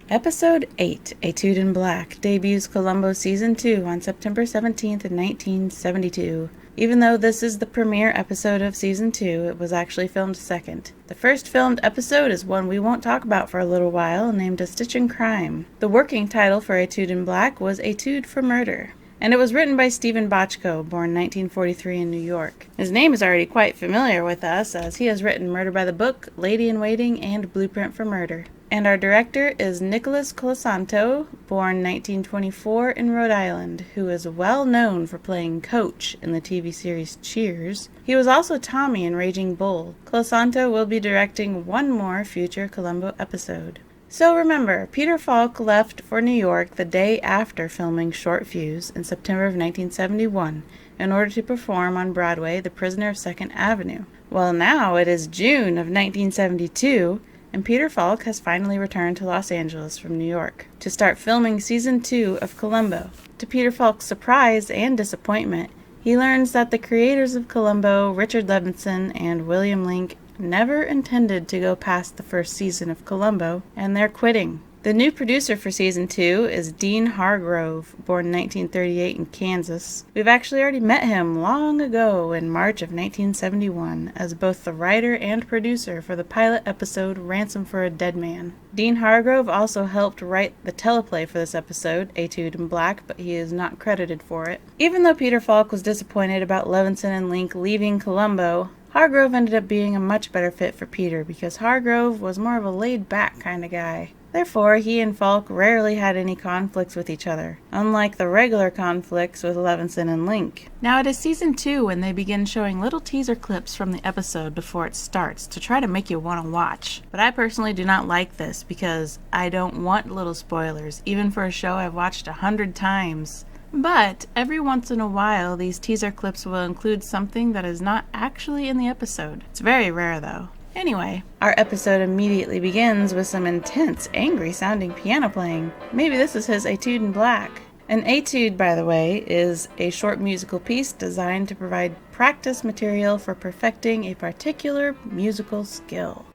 Episode 8, Étude in Black, debuts Columbo Season 2 on September 17th, 1972. Even though this is the premiere episode of Season 2, it was actually filmed second. The first filmed episode is one we won't talk about for a little while, named A Stitch in Crime. The working title for Étude in Black was Étude for Murder, and it was written by Stephen Bochco, born 1943 in New York. His name is already quite familiar with us, as he has written Murder by the Book, Lady in Waiting, and Blueprint for Murder. And our director is Nicholas Colasanto, born 1924 in Rhode Island, who is well known for playing Coach in the TV series Cheers. He was also Tommy in Raging Bull. Colasanto will be directing one more future Columbo episode. So remember, Peter Falk left for New York the day after filming Short Fuse in September of 1971 in order to perform on Broadway The Prisoner of 2nd Avenue. Well, now it is June of 1972, and Peter Falk has finally returned to Los Angeles from New York to start filming Season 2 of Columbo. To Peter Falk's surprise and disappointment, he learns that the creators of Columbo, Richard Levinson and William Link, never intended to go past the first season of Columbo, and they're quitting. The new producer for Season 2 is Dean Hargrove, born in 1938 in Kansas. We've actually already met him long ago in March of 1971 as both the writer and producer for the pilot episode Ransom for a Dead Man. Dean Hargrove also helped write the teleplay for this episode, Étude in Black, but he is not credited for it. Even though Peter Falk was disappointed about Levinson and Link leaving Columbo, Hargrove ended up being a much better fit for Peter because Hargrove was more of a laid-back kind of guy. Therefore, he and Falk rarely had any conflicts with each other, unlike the regular conflicts with Levinson and Link. Now it is Season 2 when they begin showing little teaser clips from the episode before it starts to try to make you want to watch. But I personally do not like this because I don't want little spoilers, even for a show I've watched 100 times. But every once in a while, these teaser clips will include something that is not actually in the episode. It's very rare though. Anyway, our episode immediately begins with some intense, angry-sounding piano playing. Maybe this is his Étude in Black. An étude, by the way, is a short musical piece designed to provide practice material for perfecting a particular musical skill.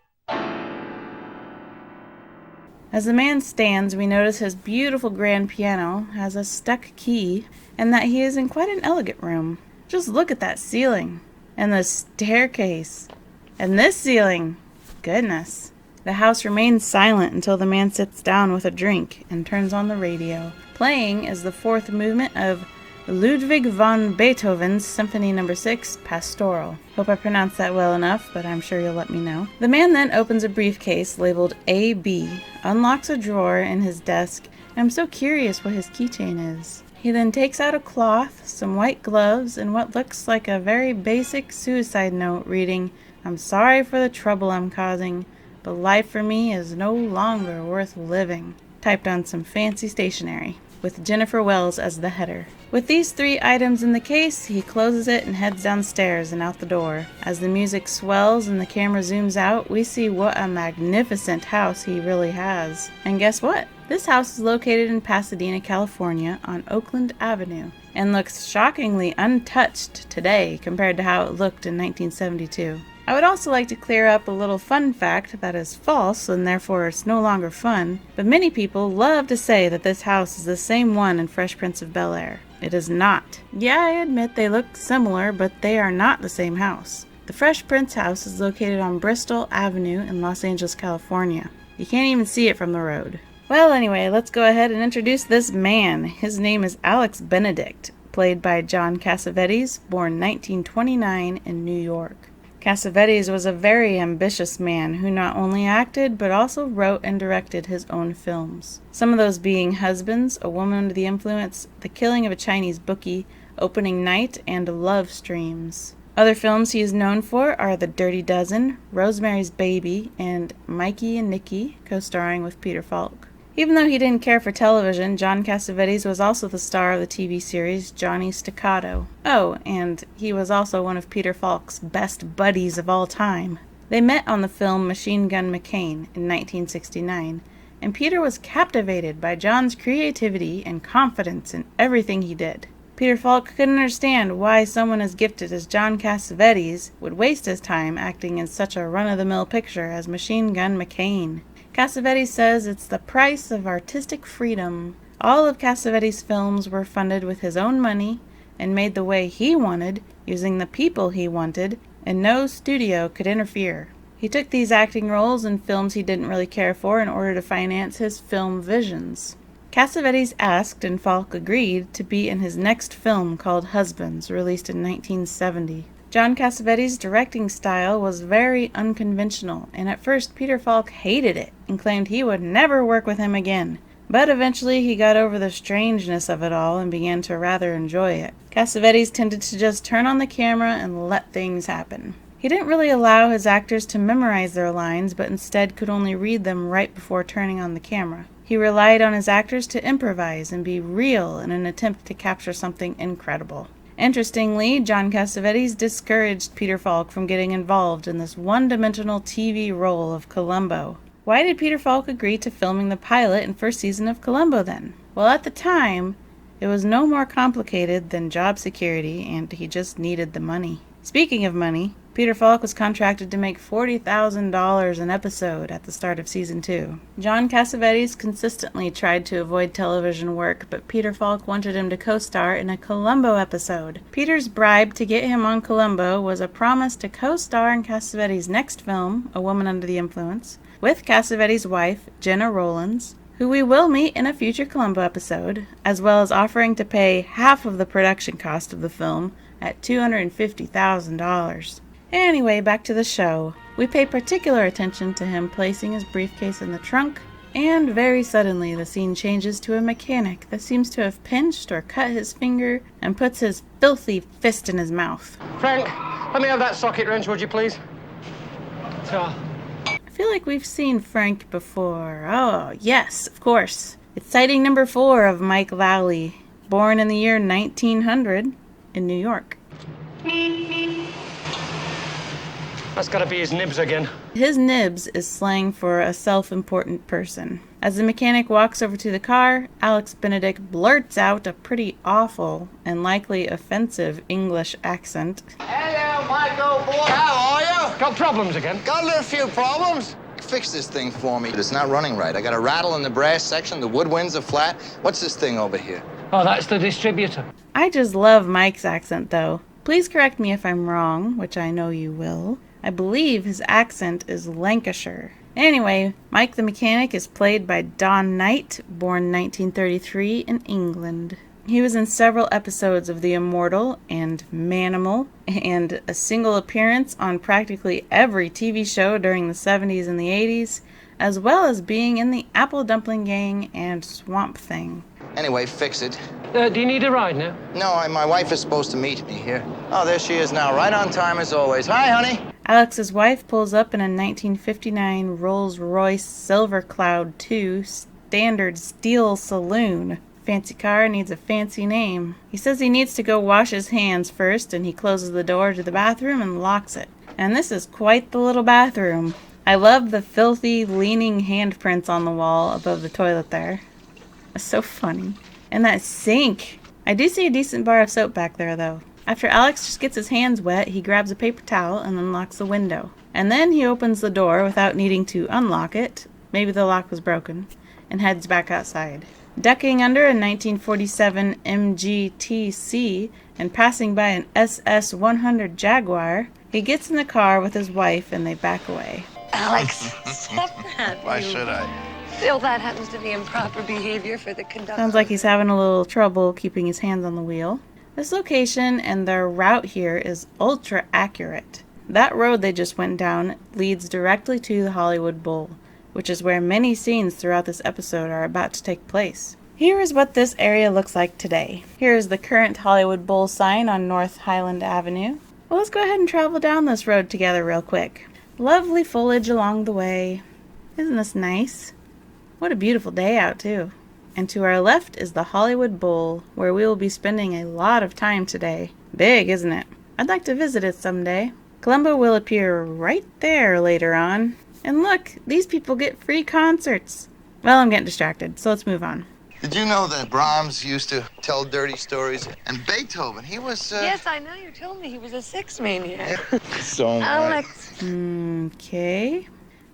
As the man stands, we notice his beautiful grand piano has a stuck key, and that he is in quite an elegant room. Just look at that ceiling, and the staircase. And this ceiling! Goodness. The house remains silent until the man sits down with a drink and turns on the radio. Playing is the fourth movement of Ludwig van Beethoven's Symphony No. 6, Pastoral. Hope I pronounced that well enough, but I'm sure you'll let me know. The man then opens a briefcase labeled AB, unlocks a drawer in his desk, and I'm so curious what his keychain is. He then takes out a cloth, some white gloves, and what looks like a very basic suicide note reading, "I'm sorry for the trouble I'm causing, but life for me is no longer worth living," typed on some fancy stationery, with Jennifer Wells as the header. With these three items in the case, he closes it and heads downstairs and out the door. As the music swells and the camera zooms out, we see what a magnificent house he really has. And guess what? This house is located in Pasadena, California, on Oakland Avenue, and looks shockingly untouched today compared to how it looked in 1972. I would also like to clear up a little fun fact that is false and therefore it's no longer fun, but many people love to say that this house is the same one in Fresh Prince of Bel-Air. It is not. Yeah, I admit they look similar, but they are not the same house. The Fresh Prince house is located on Bristol Avenue in Los Angeles, California. You can't even see it from the road. Well, anyway, let's go ahead and introduce this man. His name is Alex Benedict, played by John Cassavetes, born 1929 in New York. Cassavetes was a very ambitious man who not only acted but also wrote and directed his own films. Some of those being Husbands, A Woman Under the Influence, The Killing of a Chinese Bookie, Opening Night, and Love Streams. Other films he is known for are The Dirty Dozen, Rosemary's Baby, and Mikey and Nicky, co-starring with Peter Falk. Even though he didn't care for television, John Cassavetes was also the star of the TV series Johnny Staccato. Oh, and he was also one of Peter Falk's best buddies of all time. They met on the film Machine Gun McCain in 1969, and Peter was captivated by John's creativity and confidence in everything he did. Peter Falk couldn't understand why someone as gifted as John Cassavetes would waste his time acting in such a run-of-the-mill picture as Machine Gun McCain. Cassavetes says it's the price of artistic freedom. All of Cassavetes' films were funded with his own money and made the way he wanted, using the people he wanted, and no studio could interfere. He took these acting roles in films he didn't really care for in order to finance his film visions. Cassavetes asked, and Falk agreed, to be in his next film called Husbands, released in 1970. John Cassavetes' directing style was very unconventional, and at first Peter Falk hated it and claimed he would never work with him again. But eventually he got over the strangeness of it all and began to rather enjoy it. Cassavetes tended to just turn on the camera and let things happen. He didn't really allow his actors to memorize their lines, but instead could only read them right before turning on the camera. He relied on his actors to improvise and be real in an attempt to capture something incredible. Interestingly, John Cassavetes discouraged Peter Falk from getting involved in this one-dimensional TV role of Columbo. Why did Peter Falk agree to filming the pilot and first season of Columbo then? Well, at the time, it was no more complicated than job security, and he just needed the money. Speaking of money, Peter Falk was contracted to make $40,000 an episode at the start of season 2. John Cassavetes consistently tried to avoid television work, but Peter Falk wanted him to co-star in a Columbo episode. Peter's bribe to get him on Columbo was a promise to co-star in Cassavetes' next film, A Woman Under the Influence, with Cassavetes' wife, Jenna Rollins, who we will meet in a future Columbo episode, as well as offering to pay half of the production cost of the film at $250,000. Anyway, back to the show. We pay particular attention to him placing his briefcase in the trunk, and very suddenly the scene changes to a mechanic that seems to have pinched or cut his finger and puts his filthy fist in his mouth. Frank, let me have that socket wrench, would you please? I feel like we've seen Frank before. Oh, yes, of course. It's sighting number 4 of Mike Valley, born in the year 1900 in New York. That's gotta be his nibs again. His nibs is slang for a self-important person. As the mechanic walks over to the car, Alex Benedict blurts out a pretty awful and likely offensive English accent. Hello, Michael, boy. How are you? Got problems again? Got a little few problems. Fix this thing for me. It's not running right. I got a rattle in the brass section. The woodwinds are flat. What's this thing over here? Oh, that's the distributor. I just love Mike's accent, though. Please correct me if I'm wrong, which I know you will. I believe his accent is Lancashire. Anyway, Mike the mechanic is played by Don Knight, born 1933 in England. He was in several episodes of The Immortal and Manimal, and a single appearance on practically every TV show during the 70s and the 80s, as well as being in the Apple Dumpling Gang and Swamp Thing. Anyway, fix it. Do you need a ride now? No, my wife is supposed to meet me here. Oh, there she is now, right on time as always. Hi, honey. Alex's wife pulls up in a 1959 Rolls-Royce Silver Cloud 2 standard steel saloon. Fancy car needs a fancy name. He says he needs to go wash his hands first, and he closes the door to the bathroom and locks it. And this is quite the little bathroom. I love the filthy, leaning handprints on the wall above the toilet there. It's so funny. And that sink. I do see a decent bar of soap back there, though. After Alex just gets his hands wet, he grabs a paper towel and unlocks the window. And then he opens the door without needing to unlock it. Maybe the lock was broken. And heads back outside. Ducking under a 1947 MGTC and passing by an SS-100 Jaguar, he gets in the car with his wife and they back away. Alex, stop that. Why should I? Still, that happens to be improper behavior for the conductor. Sounds like he's having a little trouble keeping his hands on the wheel. This location and their route here is ultra accurate. That road they just went down leads directly to the Hollywood Bowl, which is where many scenes throughout this episode are about to take place. Here is what this area looks like today. Here is the current Hollywood Bowl sign on North Highland Avenue. Well, let's go ahead and travel down this road together real quick. Lovely foliage along the way. Isn't this nice? What a beautiful day out, too. And to our left is the Hollywood Bowl, where we will be spending a lot of time today. Big, isn't it? I'd like to visit it someday. Columbo will appear right there later on. And look, these people get free concerts. Well, I'm getting distracted, so let's move on. Did you know that Brahms used to tell dirty stories? And Beethoven, he was, Yes, I know. You told me he was a sex maniac. So Alex. Okay.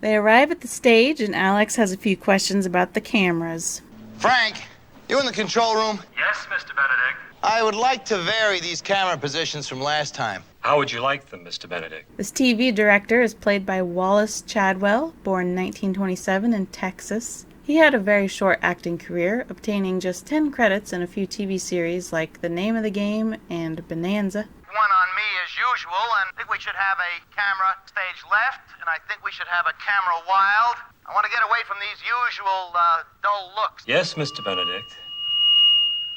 They arrive at the stage, and Alex has a few questions about the cameras. Frank, you in the control room? Yes, Mr. Benedict. I would like to vary these camera positions from last time. How would you like them, Mr. Benedict? This TV director is played by Wallace Chadwell, born 1927 in Texas. He had a very short acting career, obtaining just 10 credits in a few TV series like The Name of the Game and Bonanza. One on me as usual, and I think we should have a camera stage left, and I think we should have a camera wild. I want to get away from these usual dull looks. Yes, Mr. Benedict.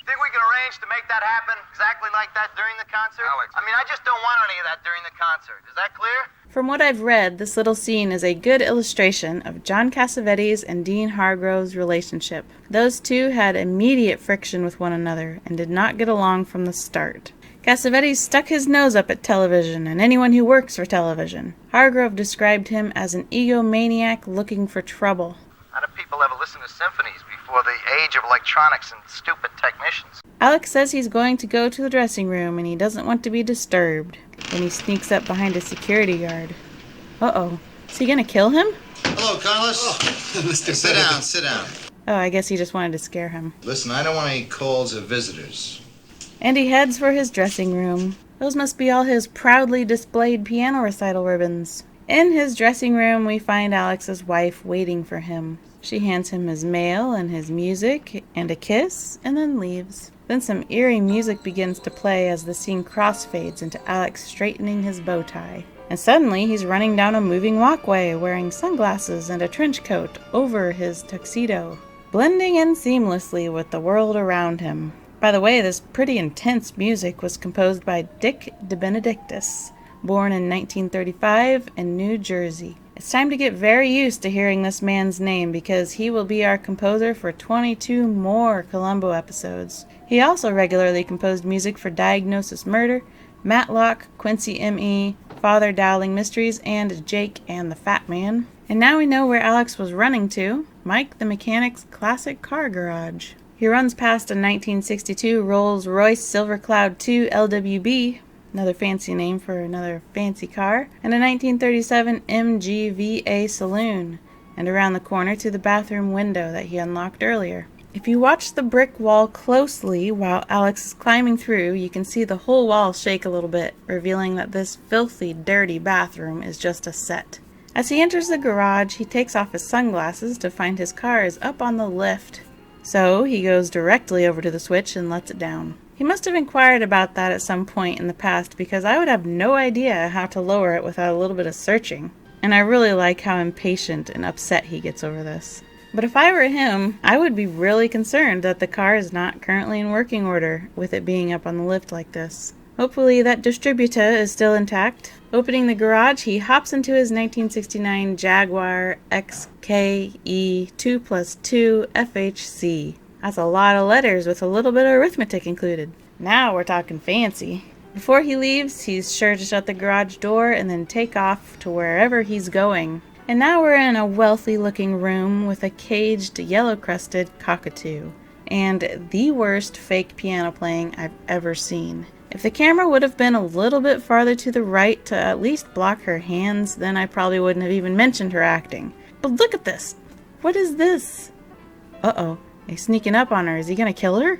Think we can arrange to make that happen exactly like that during the concert? Alex. I mean, I just don't want any of that during the concert. Is that clear? From what I've read, this little scene is a good illustration of John Cassavetes and Dean Hargrove's relationship. Those two had immediate friction with one another and did not get along from the start. Cassavetes stuck his nose up at television and anyone who works for television. Hargrove described him as an egomaniac looking for trouble. How do people ever listen to symphonies before the age of electronics and stupid technicians? Alex says he's going to go to the dressing room and he doesn't want to be disturbed. Then he sneaks up behind a security guard. Uh-oh. Is he gonna kill him? Hello, Carlos. Mr. Sit down, sit down. Oh, I guess he just wanted to scare him. Listen, I don't want any calls of visitors. And he heads for his dressing room. Those must be all his proudly displayed piano recital ribbons. In his dressing room, we find Alex's wife waiting for him. She hands him his mail and his music and a kiss, and then leaves. Then some eerie music begins to play as the scene crossfades into Alex straightening his bow tie. And suddenly he's running down a moving walkway wearing sunglasses and a trench coat over his tuxedo, blending in seamlessly with the world around him. By the way, this pretty intense music was composed by Dick de Benedictis, born in 1935 in New Jersey. It's time to get very used to hearing this man's name because he will be our composer for 22 more Columbo episodes. He also regularly composed music for Diagnosis Murder, Matlock, Quincy M.E., Father Dowling Mysteries, and Jake and the Fat Man. And now we know where Alex was running to, Mike the Mechanic's classic car garage. He runs past a 1962 Rolls-Royce Silver Cloud 2 LWB, another fancy name for another fancy car, and a 1937 MGVA saloon, and around the corner to the bathroom window that he unlocked earlier. If you watch the brick wall closely while Alex is climbing through, you can see the whole wall shake a little bit, revealing that this filthy, dirty bathroom is just a set. As he enters the garage, he takes off his sunglasses to find his car is up on the lift. So he goes directly over to the switch and lets it down. He must have inquired about that at some point in the past because I would have no idea how to lower it without a little bit of searching. And I really like how impatient and upset he gets over this. But if I were him, I would be really concerned that the car is not currently in working order with it being up on the lift like this. Hopefully that distributor is still intact. Opening the garage, he hops into his 1969 Jaguar XKE 2+2 FHC. That's a lot of letters with a little bit of arithmetic included. Now we're talking fancy. Before he leaves, he's sure to shut the garage door and then take off to wherever he's going. And now we're in a wealthy looking room with a caged yellow-crusted cockatoo. And the worst fake piano playing I've ever seen. If the camera would have been a little bit farther to the right to at least block her hands, then I probably wouldn't have even mentioned her acting. But look at this! What is this? Uh-oh. He's sneaking up on her. Is he gonna kill her?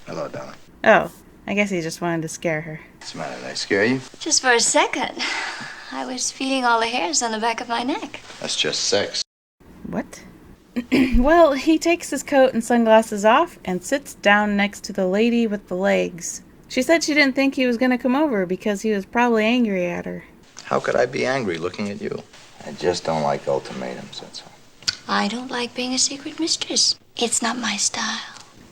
Hello, darling. Oh, I guess he just wanted to scare her. What's the matter? Did I scare you? Just for a second. I was feeling all the hairs on the back of my neck. That's just sex. What? Well, he takes his coat and sunglasses off and sits down next to the lady with the legs. She said she didn't think he was going to come over because he was probably angry at her. How could I be angry looking at you? I just don't like ultimatums, that's all. I don't like being a secret mistress. It's not my style.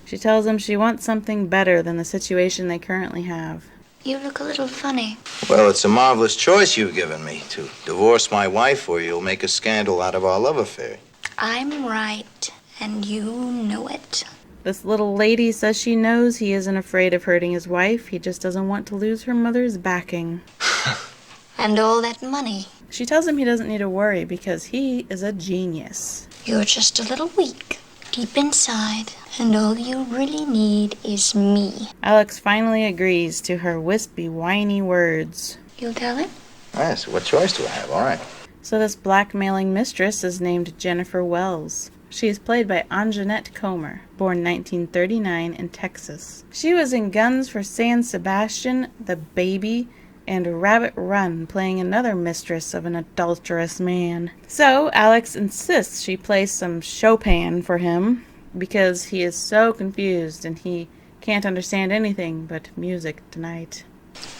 She tells him she wants something better than the situation they currently have. You look a little funny. Well, it's a marvelous choice you've given me, to divorce my wife or you'll make a scandal out of our love affair. I'm right, and you know it. This little lady says she knows he isn't afraid of hurting his wife. He just doesn't want to lose her mother's backing. And all that money. She tells him he doesn't need to worry because he is a genius. You're just a little weak, deep inside, and all you really need is me. Alex finally agrees to her wispy, whiny words. You'll tell him? Yes, what choice do I have? All right. So this blackmailing mistress is named Jennifer Wells. She is played by Anjanette Comer, born 1939 in Texas. She was in Guns for San Sebastian, The Baby, and Rabbit Run, playing another mistress of an adulterous man. So Alex insists she plays some Chopin for him because he is so confused and he can't understand anything but music tonight.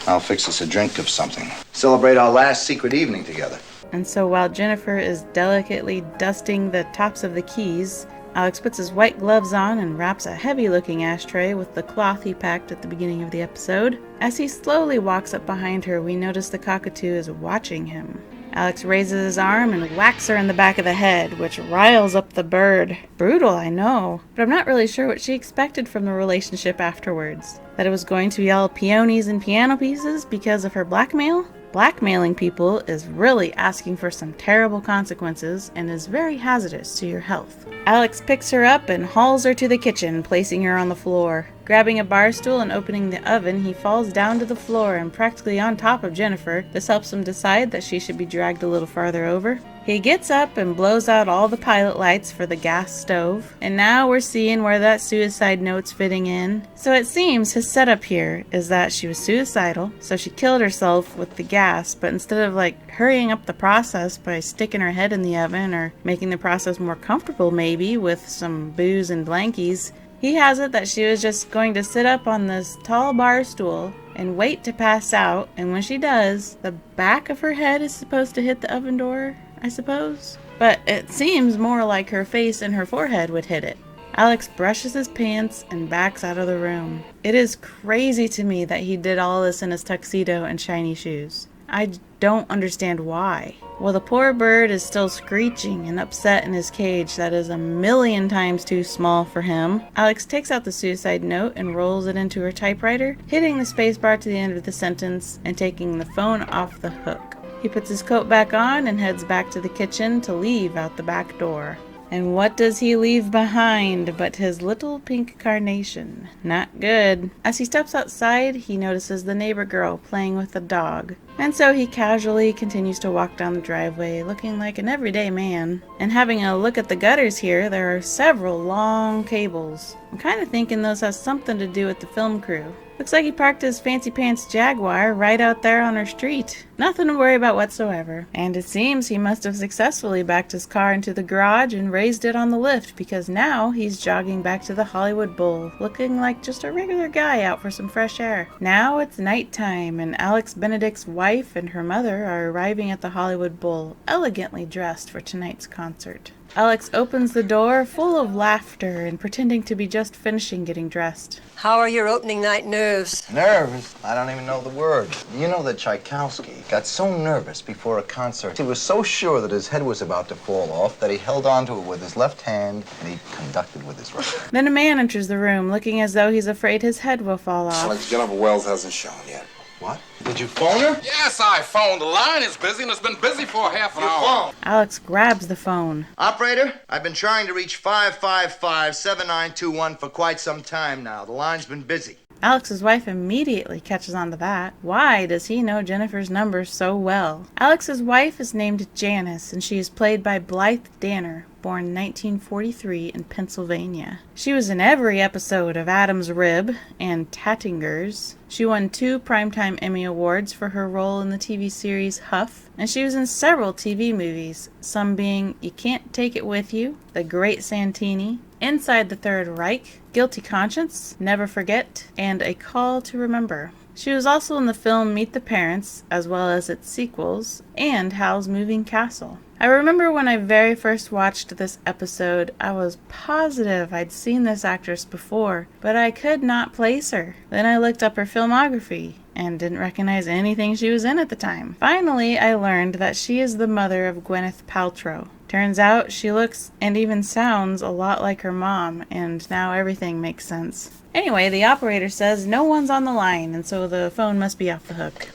I'll fix us a drink of something. Celebrate our last secret evening together. And so while Jennifer is delicately dusting the tops of the keys, Alex puts his white gloves on and wraps a heavy-looking ashtray with the cloth he packed at the beginning of the episode. As he slowly walks up behind her, we notice the cockatoo is watching him. Alex raises his arm and whacks her in the back of the head, which riles up the bird. Brutal, I know, but I'm not really sure what she expected from the relationship afterwards. That it was going to be all peonies and piano pieces because of her blackmail? Blackmailing people is really asking for some terrible consequences and is very hazardous to your health. Alex picks her up and hauls her to the kitchen, placing her on the floor. Grabbing a bar stool and opening the oven, he falls down to the floor and practically on top of Jennifer. This helps him decide that she should be dragged a little farther over. He gets up and blows out all the pilot lights for the gas stove. And now we're seeing where that suicide note's fitting in. So it seems his setup here is that she was suicidal, so she killed herself with the gas, but instead of hurrying up the process by sticking her head in the oven or making the process more comfortable maybe with some booze and blankies, he has it that she was just going to sit up on this tall bar stool and wait to pass out, and when she does, the back of her head is supposed to hit the oven door, I suppose. But it seems more like her face and her forehead would hit it. Alex brushes his pants and backs out of the room. It is crazy to me that he did all this in his tuxedo and shiny shoes. I don't understand why. Well, the poor bird is still screeching and upset in his cage that is 1,000,000 times too small for him. Alex takes out the suicide note and rolls it into her typewriter, hitting the spacebar to the end of the sentence and taking the phone off the hook. He puts his coat back on and heads back to the kitchen to leave out the back door. And what does he leave behind but his little pink carnation? Not good. As he steps outside, he notices the neighbor girl playing with the dog. And so he casually continues to walk down the driveway, looking like an everyday man. And having a look at the gutters here, there are several long cables. I'm kind of thinking those have something to do with the film crew. Looks like he parked his fancy pants Jaguar right out there on our street. Nothing to worry about whatsoever. And it seems he must have successfully backed his car into the garage and raised it on the lift, because now he's jogging back to the Hollywood Bowl, looking like just a regular guy out for some fresh air. Now it's nighttime, and Alex Benedict's wife and her mother are arriving at the Hollywood Bowl, elegantly dressed for tonight's concert. Alex opens the door full of laughter and pretending to be just finishing getting dressed. How are your opening night nerves? Nerves? I don't even know the word. You know that Tchaikovsky got so nervous before a concert. He was so sure that his head was about to fall off that he held onto it with his left hand and he conducted with his right. Then a man enters the room, looking as though he's afraid his head will fall off. Like Jennifer Wells hasn't shown yet. What? Did you phone her? Yes, I phoned. The line is busy, and it's been busy for half an hour. Alex grabs the phone. Operator, I've been trying to reach 555-7921 for quite some time now. The line's been busy. Alex's wife immediately catches on to that. Why does he know Jennifer's number so well? Alex's wife is named Janice, and she is played by Blythe Danner, born 1943 in Pennsylvania. She was in every episode of Adam's Rib and Tattingers. She won 2 Primetime Emmy Awards for her role in the TV series Huff, and she was in several TV movies, some being You Can't Take It With You, The Great Santini, Inside the Third Reich, Guilty Conscience, Never Forget, and A Call to Remember. She was also in the film Meet the Parents, as well as its sequels, and Hal's Moving Castle. I remember when I very first watched this episode, I was positive I'd seen this actress before, but I could not place her. Then I looked up her filmography and didn't recognize anything she was in at the time. Finally, I learned that she is the mother of Gwyneth Paltrow. Turns out she looks and even sounds a lot like her mom, and now everything makes sense. Anyway, the operator says no one's on the line, and so the phone must be off the hook.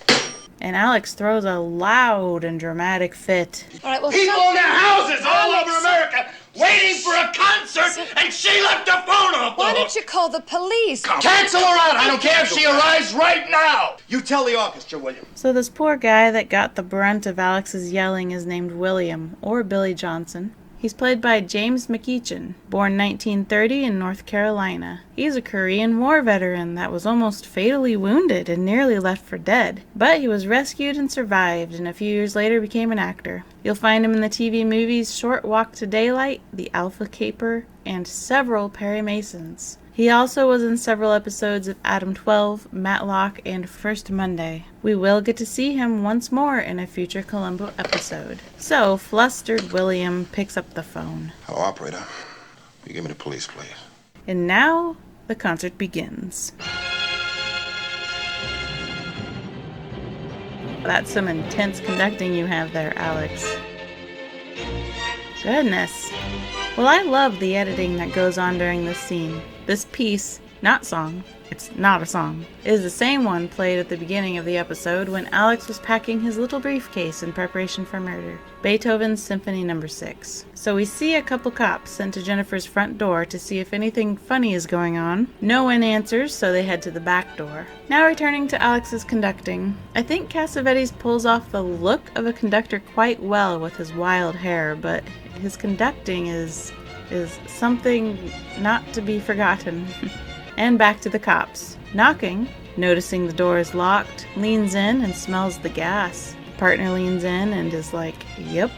And Alex throws a loud and dramatic fit. All right, well, People in their houses all over America waiting for a concert, and she left the phone on the Why don't don't you call the police? Cancel her out! I don't care if she arrives right now! You tell the orchestra, William. So this poor guy that got the brunt of Alex's yelling is named William, or Billy Johnson. He's played by James McEachin, born 1930 in North Carolina. He's a Korean War veteran that was almost fatally wounded and nearly left for dead. But he was rescued and survived, and a few years later became an actor. You'll find him in the TV movies Short Walk to Daylight, The Alpha Caper, and several Perry Masons. He also was in several episodes of Adam 12, Matlock, and First Monday. We will get to see him once more in a future Columbo episode. So, flustered William picks up the phone. Hello, operator. Will you give me the police, please? And now, the concert begins. That's some intense conducting you have there, Alex. Goodness. Well, I love the editing that goes on during this scene. This piece, not song, it's not a song, is the same one played at the beginning of the episode when Alex was packing his little briefcase in preparation for murder. Beethoven's Symphony No. 6. So we see a couple cops sent to Jennifer's front door to see if anything funny is going on. No one answers, so they head to the back door. Now returning to Alex's conducting, I think Cassavetes pulls off the look of a conductor quite well with his wild hair, but his conducting is something not to be forgotten. And back to the cops. Knocking, noticing the door is locked, leans in and smells the gas. Partner leans in and is like, yep,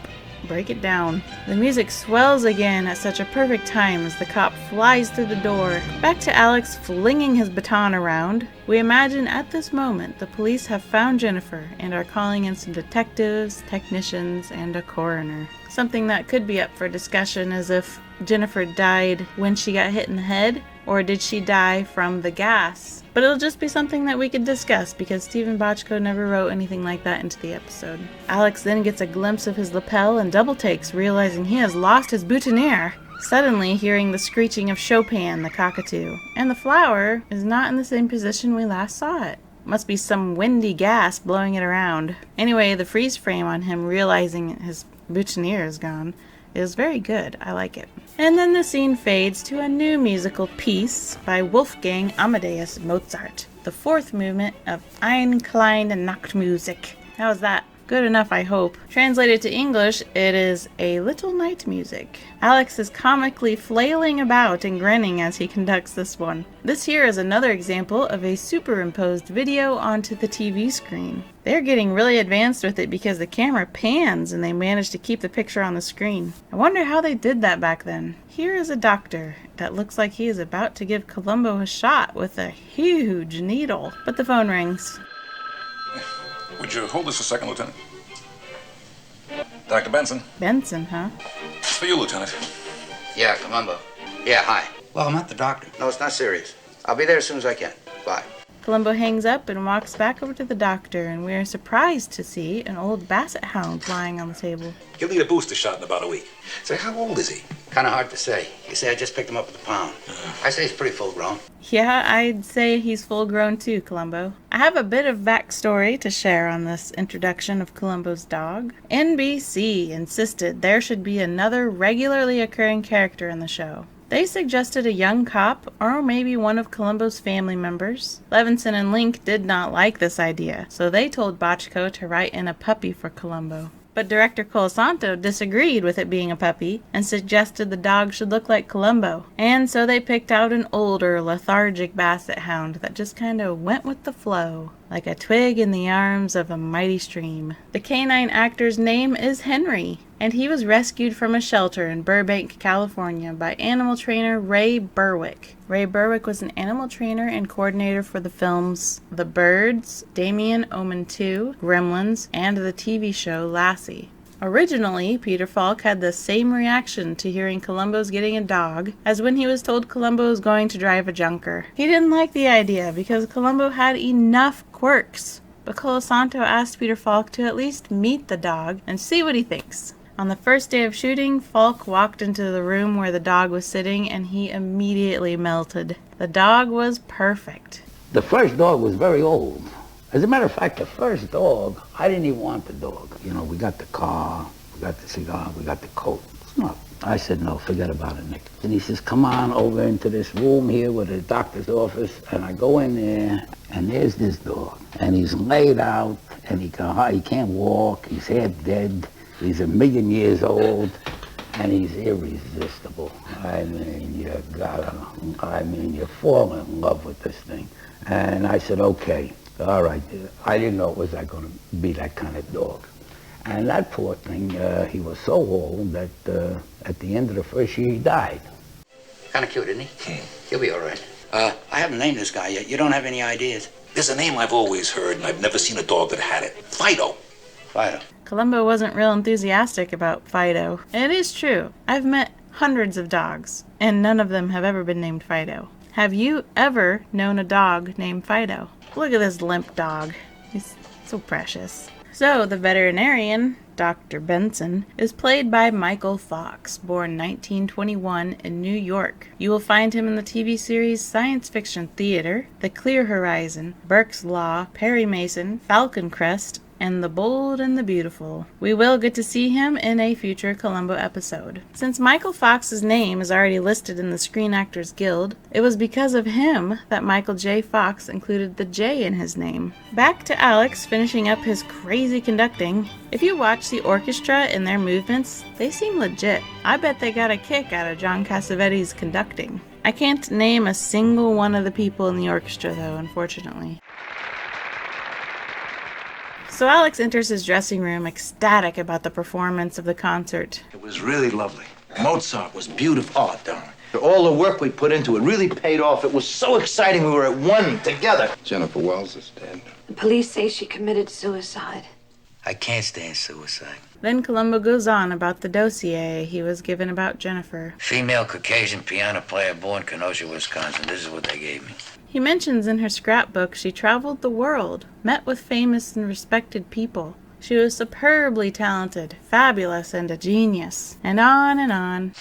break it down. The music swells again at such a perfect time as the cop flies through the door. Back to Alex flinging his baton around. We imagine at this moment the police have found Jennifer and are calling in some detectives, technicians, and a coroner. Something that could be up for discussion is if Jennifer died when she got hit in the head, or did she die from the gas? But it'll just be something that we could discuss because Stephen Bochco never wrote anything like that into the episode. Alex then gets a glimpse of his lapel and double takes, realizing he has lost his boutonniere. Suddenly hearing the screeching of Chopin, the cockatoo, and the flower is not in the same position we last saw it. Must be some windy gas blowing it around. Anyway, the freeze frame on him realizing his boutonniere is gone is very good. I like it. And then the scene fades to a new musical piece by Wolfgang Amadeus Mozart, the fourth movement of Ein kleine Nachtmusik. How was that? Good enough, I hope. Translated to English, it is A Little Night Music. Alex is comically flailing about and grinning as he conducts this one. This here is another example of a superimposed video onto the TV screen. They're getting really advanced with it because the camera pans and they manage to keep the picture on the screen. I wonder how they did that back then. Here is a doctor that looks like he is about to give Columbo a shot with a huge needle. But the phone rings. Would you hold this a second, Lieutenant? Dr. Benson. Benson, huh? It's for you, Lieutenant. Yeah, Columbo. Yeah, hi. Well, I'm not the doctor. No, it's not serious. I'll be there as soon as I can. Bye. Columbo hangs up and walks back over to the doctor, and we are surprised to see an old Bassett Hound lying on the table. He'll need a booster shot in about a week. Say, how old is he? Kind of hard to say. You see, I just picked him up at the pound. I say he's pretty full grown. Yeah, I'd say he's full grown too, Columbo. I have a bit of backstory to share on this introduction of Columbo's dog. NBC insisted there should be another regularly occurring character in the show. They suggested a young cop, or maybe one of Columbo's family members. Levinson and Link did not like this idea, so they told Bochco to write in a puppy for Columbo. But director Colasanto disagreed with it being a puppy and suggested the dog should look like Columbo. And so they picked out an older, lethargic Bassett Hound that just kind of went with the flow, like a twig in the arms of a mighty stream. The canine actor's name is Henry, and he was rescued from a shelter in Burbank, California by animal trainer Ray Berwick. Ray Berwick was an animal trainer and coordinator for the films The Birds, Damien Omen 2, Gremlins, and the TV show Lassie. Originally, Peter Falk had the same reaction to hearing Columbo's getting a dog as when he was told Columbo was going to drive a junker. He didn't like the idea because Columbo had enough quirks, but Colasanto asked Peter Falk to at least meet the dog and see what he thinks. On the first day of shooting, Falk walked into the room where the dog was sitting and he immediately melted. The dog was perfect. The first dog was very old. As a matter of fact, the first dog, I didn't even want the dog. You know, we got the car, we got the cigar, we got the coat. It's not. I said, no, forget about it, Nick. and he says, come on over into this room here with the doctor's office. And I go in there, and there's this dog. And he's laid out, and he can't walk. He's half dead. He's 1,000,000 years old, and he's irresistible. I mean, you fall in love with this thing. And I said, okay, all right. I didn't know it was going to be that kind of dog. And that poor thing, he was so old that at the end of the first year, he died. Kind of cute, isn't he? He'll be all right. I haven't named this guy yet. You don't have any ideas? There's a name I've always heard, and I've never seen a dog that had it. Fido. Fido. Columbo wasn't real enthusiastic about Fido. And it is true. I've met hundreds of dogs, and none of them have ever been named Fido. Have you ever known a dog named Fido? Look at this limp dog. He's so precious. So, the veterinarian, Dr. Benson, is played by Michael Fox, born 1921 in New York. You will find him in the TV series Science Fiction Theater, The Clear Horizon, Burke's Law, Perry Mason, Falcon Crest, and The Bold and the Beautiful. We will get to see him in a future Columbo episode. Since Michael Fox's name is already listed in the Screen Actors Guild, it was because of him that Michael J. Fox included the J in his name. Back to Alex finishing up his crazy conducting. If you watch the orchestra and their movements, they seem legit. I bet they got a kick out of John Cassavetes' conducting. I can't name a single one of the people in the orchestra though, unfortunately. So Alex enters his dressing room ecstatic about the performance of the concert. It was really lovely. Mozart was beautiful. Oh, darn. All the work we put into it really paid off. It was so exciting. We were at one together. Jennifer Wells is dead. The police say she committed suicide. I can't stand suicide. Then Columbo goes on about the dossier he was given about Jennifer. Female Caucasian piano player born Kenosha, Wisconsin. This is what they gave me. He mentions in her scrapbook she traveled the world, met with famous and respected people. She was superbly talented, fabulous, and a genius. And on and on.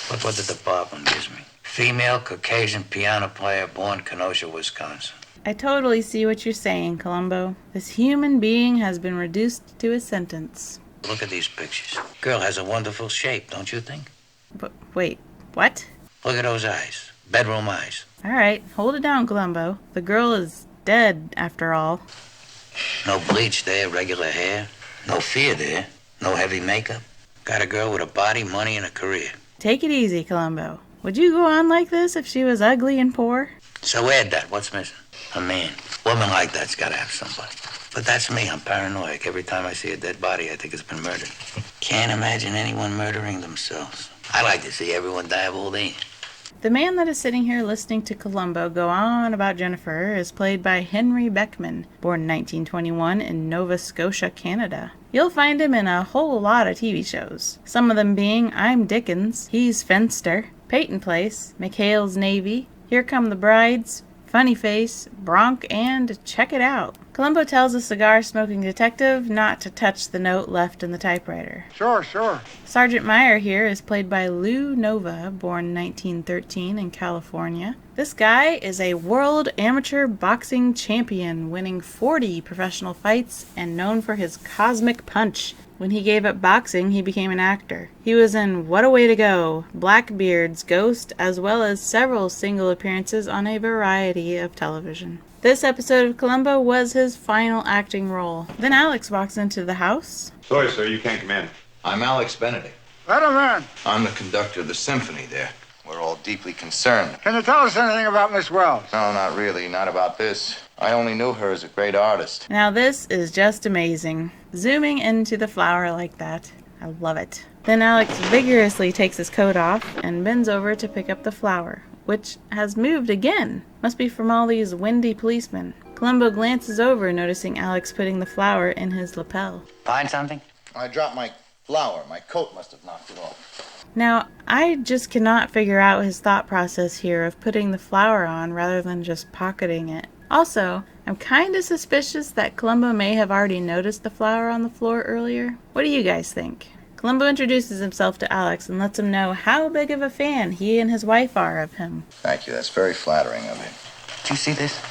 Look what the department gives me. Female Caucasian piano player born Kenosha, Wisconsin. I totally see what you're saying, Columbo. This human being has been reduced to a sentence. Look at these pictures. Girl has a wonderful shape, don't you think? But wait, what? Look at those eyes. Bedroom eyes. All right, hold it down, Columbo. The girl is dead, after all. No bleach there, regular hair. No fear there. No heavy makeup. Got a girl with a body, money, and a career. Take it easy, Columbo. Would you go on like this if she was ugly and poor? So add that. What's missing? A man. Woman like that's gotta have somebody. But that's me. I'm paranoid. Every time I see a dead body, I think it's been murdered. Can't imagine anyone murdering themselves. I like to see everyone die of old age. The man that is sitting here listening to Columbo go on about Jennifer is played by Henry Beckman, born 1921 in Nova Scotia, Canada. You'll find him in a whole lot of TV shows, some of them being I'm Dickens, He's Fenster, Peyton Place, McHale's Navy, Here Come the Brides, Funny Face, Bronc, and Check It Out. Columbo tells a cigar-smoking detective not to touch the note left in the typewriter. Sure. Sergeant Meyer here is played by Lou Nova, born 1913 in California. This guy is a world amateur boxing champion, winning 40 professional fights and known for his cosmic punch. When he gave up boxing, he became an actor. He was in What a Way to Go, Blackbeard's Ghost, as well as several single appearances on a variety of television. This episode of Columbo was his final acting role. Then Alex walks into the house. Sorry, sir, you can't come in. I'm Alex Benedict. Let him in. I'm the conductor of the symphony there. We're all deeply concerned. Can you tell us anything about Miss Wells? No, not really. Not about this. I only knew her as a great artist. Now this is just amazing. Zooming into the flower like that. I love it. Then Alex vigorously takes his coat off and bends over to pick up the flower, which has moved again. Must be from all these windy policemen. Columbo glances over, noticing Alex putting the flower in his lapel. Find something? I dropped my flower. My coat must have knocked it off. Now, I just cannot figure out his thought process here of putting the flower on rather than just pocketing it. Also, I'm kinda suspicious that Columbo may have already noticed the flower on the floor earlier. What do you guys think? Columbo introduces himself to Alex and lets him know how big of a fan he and his wife are of him. Thank you. That's very flattering of you. Did you see this?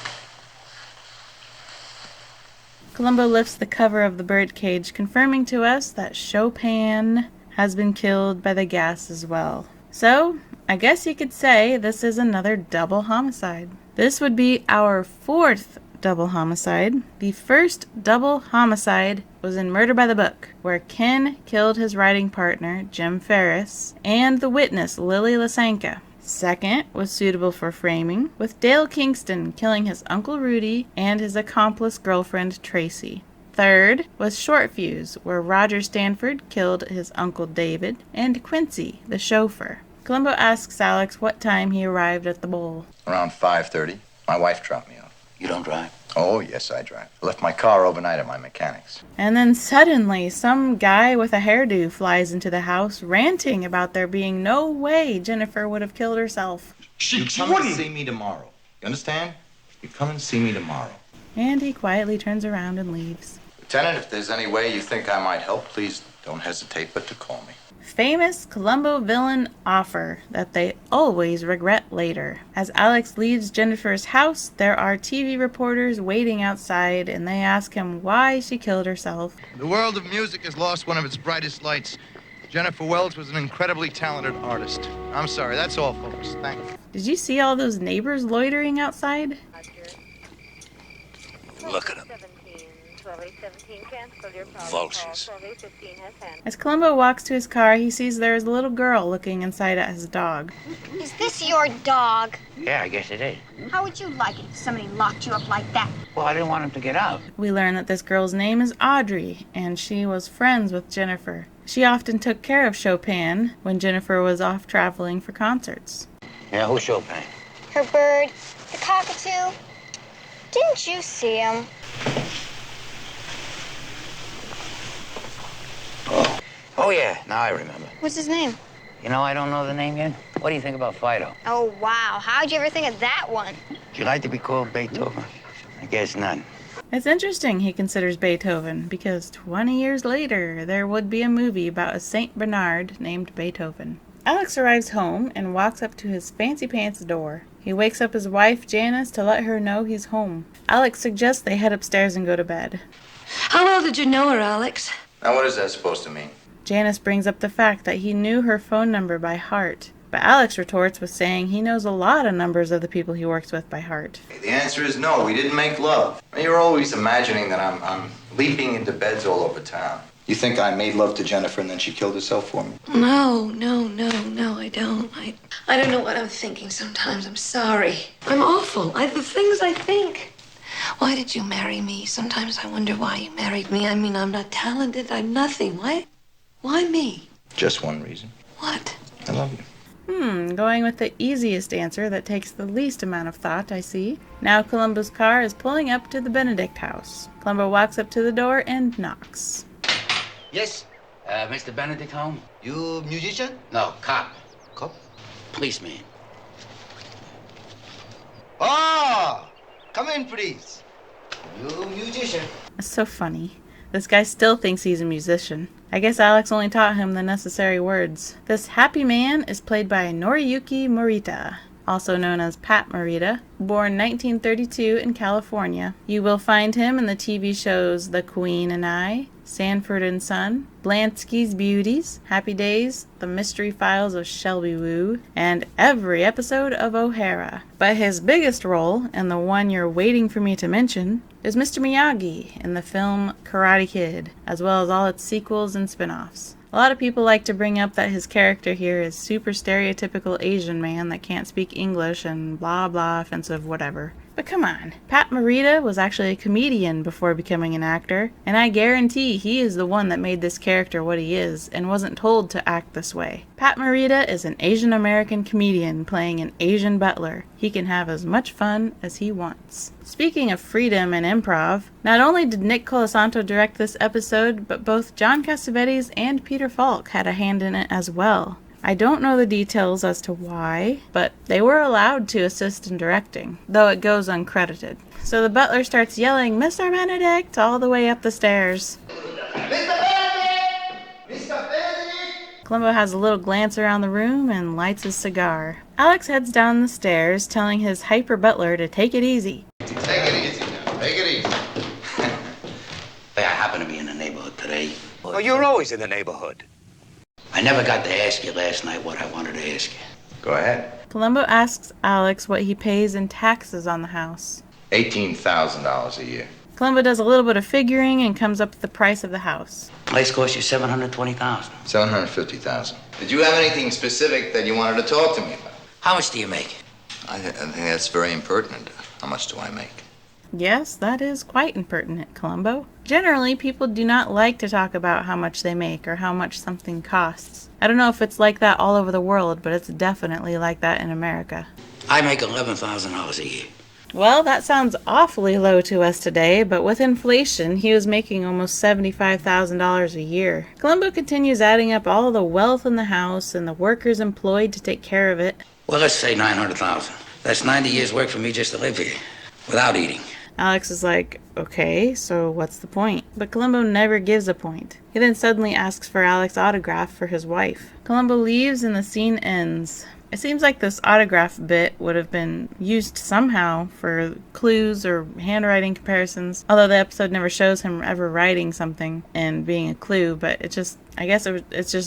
Columbo lifts the cover of the birdcage, confirming to us that Chopin has been killed by the gas as well. So, I guess you could say this is another double homicide. This would be our 4th double homicide. The first double homicide was in Murder by the Book, where Ken killed his writing partner, Jim Ferris, and the witness, Lily Lasanka. Second was Suitable for Framing, with Dale Kingston killing his Uncle Rudy and his accomplice girlfriend, Tracy. Third was Short Fuse, where Roger Stanford killed his Uncle David and Quincy, the chauffeur. Columbo asks Alex what time he arrived at the bowl. Around 5:30. My wife dropped me off. You don't drive? Oh, yes, I drive. I left my car overnight at my mechanic's. And then suddenly, some guy with a hairdo flies into the house, ranting about there being no way Jennifer would have killed herself. You come and see me tomorrow. You understand? You come and see me tomorrow. And he quietly turns around and leaves. Lieutenant, if there's any way you think I might help, please don't hesitate but to call me. Famous Columbo villain offer that they always regret later. As Alex leaves Jennifer's house, there are TV reporters waiting outside, and they ask him why she killed herself. The world of music has lost one of its brightest lights. Jennifer Wells was an incredibly talented artist. I'm sorry, that's all, folks. Thank you. Did you see all those neighbors loitering outside? Look at him. Vultures. As Columbo walks to his car, he sees there is a little girl looking inside at his dog. Is this your dog? Yeah, I guess it is. How would you like it if somebody locked you up like that? Well, I didn't want him to get out. We learn that this girl's name is Audrey, and she was friends with Jennifer. She often took care of Chopin when Jennifer was off traveling for concerts. Yeah, who's Chopin? Her bird, the cockatoo. Didn't you see him? Oh, yeah, now I remember. What's his name? You know, I don't know the name yet. What do you think about Fido? Oh, wow. How'd you ever think of that one? Would you like to be called Beethoven? I guess not. It's interesting he considers Beethoven, because 20 years later, there would be a movie about a Saint Bernard named Beethoven. Alex arrives home and walks up to his fancy pants door. He wakes up his wife, Janice, to let her know he's home. Alex suggests they head upstairs and go to bed. How well did you know her, Alex? Now, what is that supposed to mean? Janice brings up the fact that he knew her phone number by heart, but Alex retorts with saying he knows a lot of numbers of the people he works with by heart. The answer is no, we didn't make love. You're always imagining that I'm leaping into beds all over town. You think I made love to Jennifer and then she killed herself for me? No, I don't. I don't know what I'm thinking sometimes. I'm sorry. I'm awful. The things I think. Why did you marry me? Sometimes I wonder why you married me. I mean, I'm not talented. I'm nothing. Why me? Just one reason. What? I love you. Going with the easiest answer that takes the least amount of thought, I see. Now Columbo's car is pulling up to the Benedict house. Columbo walks up to the door and knocks. Yes? Mr. Benedict home? You musician? No, cop. Cop? Policeman. Ah! Come in, please. You musician. That's so funny. This guy still thinks he's a musician. I guess Alex only taught him the necessary words. This happy man is played by Noriyuki Morita, also known as Pat Morita, born 1932 in California. You will find him in the TV shows The Queen and I, Sanford and Son, Blansky's Beauties, Happy Days, The Mystery Files of Shelby Woo, and every episode of O'Hara. But his biggest role, and the one you're waiting for me to mention, is Mr. Miyagi in the film Karate Kid, as well as all its sequels and spin-offs. A lot of people like to bring up that his character here is super stereotypical Asian man that can't speak English and blah blah offensive whatever. But come on, Pat Morita was actually a comedian before becoming an actor, and I guarantee he is the one that made this character what he is and wasn't told to act this way. Pat Morita is an Asian American comedian playing an Asian butler. He can have as much fun as he wants. Speaking of freedom and improv, not only did Nick Colasanto direct this episode, but both John Cassavetes and Peter Falk had a hand in it as well. I don't know the details as to why, but they were allowed to assist in directing, though it goes uncredited. So the butler starts yelling, "Mr. Benedict," all the way up the stairs. Mr. Benedict! Mr. Benedict! Columbo has a little glance around the room and lights his cigar. Alex heads down the stairs, telling his hyper butler to take it easy. Take it easy now. Take it easy. Hey, I happen to be in the neighborhood today. Oh, you're always in the neighborhood. I never got to ask you last night what I wanted to ask you. Go ahead. Columbo asks Alex what he pays in taxes on the house. $18,000 a year. Columbo does a little bit of figuring and comes up with the price of the house. Place cost you $720,000. $750,000. Did you have anything specific that you wanted to talk to me about? How much do you make? I think that's very impertinent. How much do I make? Yes, that is quite impertinent, Columbo. Generally, people do not like to talk about how much they make or how much something costs. I don't know if it's like that all over the world, but it's definitely like that in America. I make $11,000 a year. Well, that sounds awfully low to us today, but with inflation, he was making almost $75,000 a year. Columbo continues adding up all the wealth in the house and the workers employed to take care of it. Well, let's say $900,000. That's 90 years' work for me just to live here, without eating. Alex is like, okay, so what's the point? But Columbo never gives a point. He then suddenly asks for Alex's autograph for his wife. Columbo leaves and the scene ends. It seems like this autograph bit would have been used somehow for clues or handwriting comparisons, although the episode never shows him ever writing something and being a clue, but it's just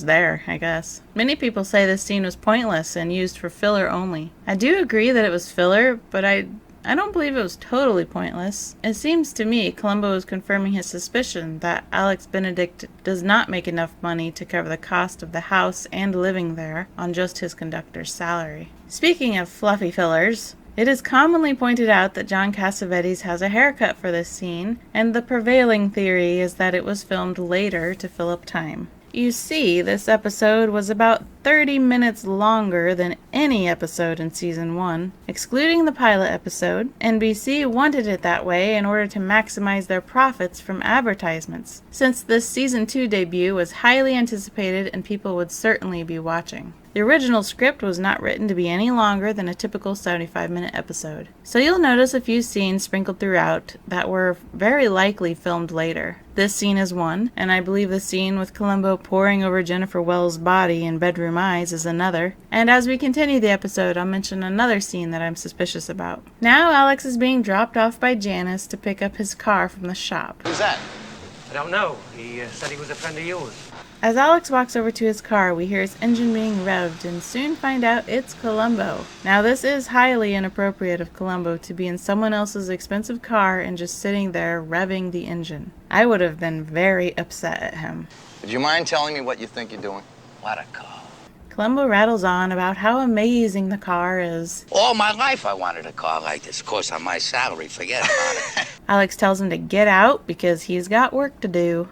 there, I guess. Many people say this scene was pointless and used for filler only. I do agree that it was filler, but I don't believe it was totally pointless. It seems to me Columbo is confirming his suspicion that Alex Benedict does not make enough money to cover the cost of the house and living there on just his conductor's salary. Speaking of fluffy fillers, it is commonly pointed out that John Cassavetes has a haircut for this scene, and the prevailing theory is that it was filmed later to fill up time. You see, this episode was about 30 minutes longer than any episode in Season 1. Excluding the pilot episode, NBC wanted it that way in order to maximize their profits from advertisements, since this Season 2 debut was highly anticipated and people would certainly be watching. The original script was not written to be any longer than a typical 75-minute episode. So you'll notice a few scenes sprinkled throughout that were very likely filmed later. This scene is one, and I believe the scene with Columbo poring over Jennifer Wells' body in Bedroom Eyes is another. And as we continue the episode, I'll mention another scene that I'm suspicious about. Now Alex is being dropped off by Janice to pick up his car from the shop. Who's that? I don't know. He said he was a friend of yours. As Alex walks over to his car, we hear his engine being revved and soon find out it's Columbo. Now this is highly inappropriate of Columbo to be in someone else's expensive car and just sitting there revving the engine. I would have been very upset at him. Would you mind telling me what you think you're doing? What a car. Columbo rattles on about how amazing the car is. All my life I wanted a car like this. Of course, on my salary, forget about it. Alex tells him to get out because he's got work to do.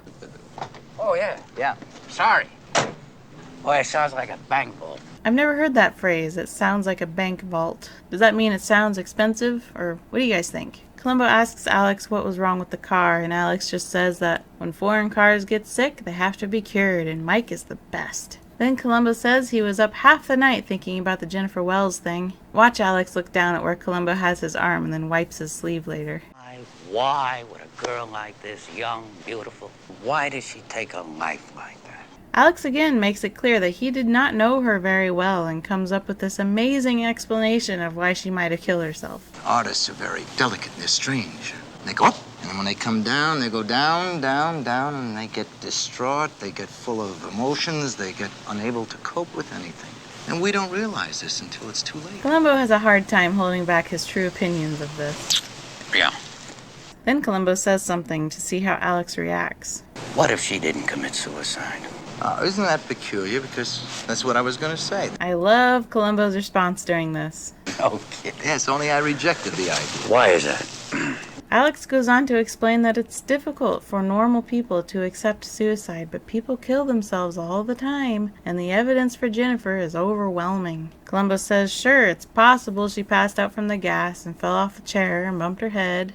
Oh, yeah. Yeah. Sorry. Boy, it sounds like a bank vault. I've never heard that phrase, it sounds like a bank vault. Does that mean it sounds expensive, or what do you guys think? Columbo asks Alex what was wrong with the car, and Alex just says that when foreign cars get sick, they have to be cured, and Mike is the best. Then Columbo says he was up half the night thinking about the Jennifer Wells thing. Watch Alex look down at where Columbo has his arm and then wipes his sleeve later. Why would a girl like this, young, beautiful, why does she take a life like that? Alex again makes it clear that he did not know her very well and comes up with this amazing explanation of why she might have killed herself. Artists are very delicate and they're strange. They go up, and then when they come down, they go down, down, down, and they get distraught, they get full of emotions, they get unable to cope with anything. And we don't realize this until it's too late. Columbo has a hard time holding back his true opinions of this. Yeah. Then Columbo says something to see how Alex reacts. What if she didn't commit suicide? Isn't that peculiar? Because that's what I was going to say. I love Columbo's response during this. No kidding. Yes, only I rejected the idea. Why is that? Alex goes on to explain that it's difficult for normal people to accept suicide, but people kill themselves all the time, and the evidence for Jennifer is overwhelming. Columbo says, sure, it's possible she passed out from the gas and fell off the chair and bumped her head.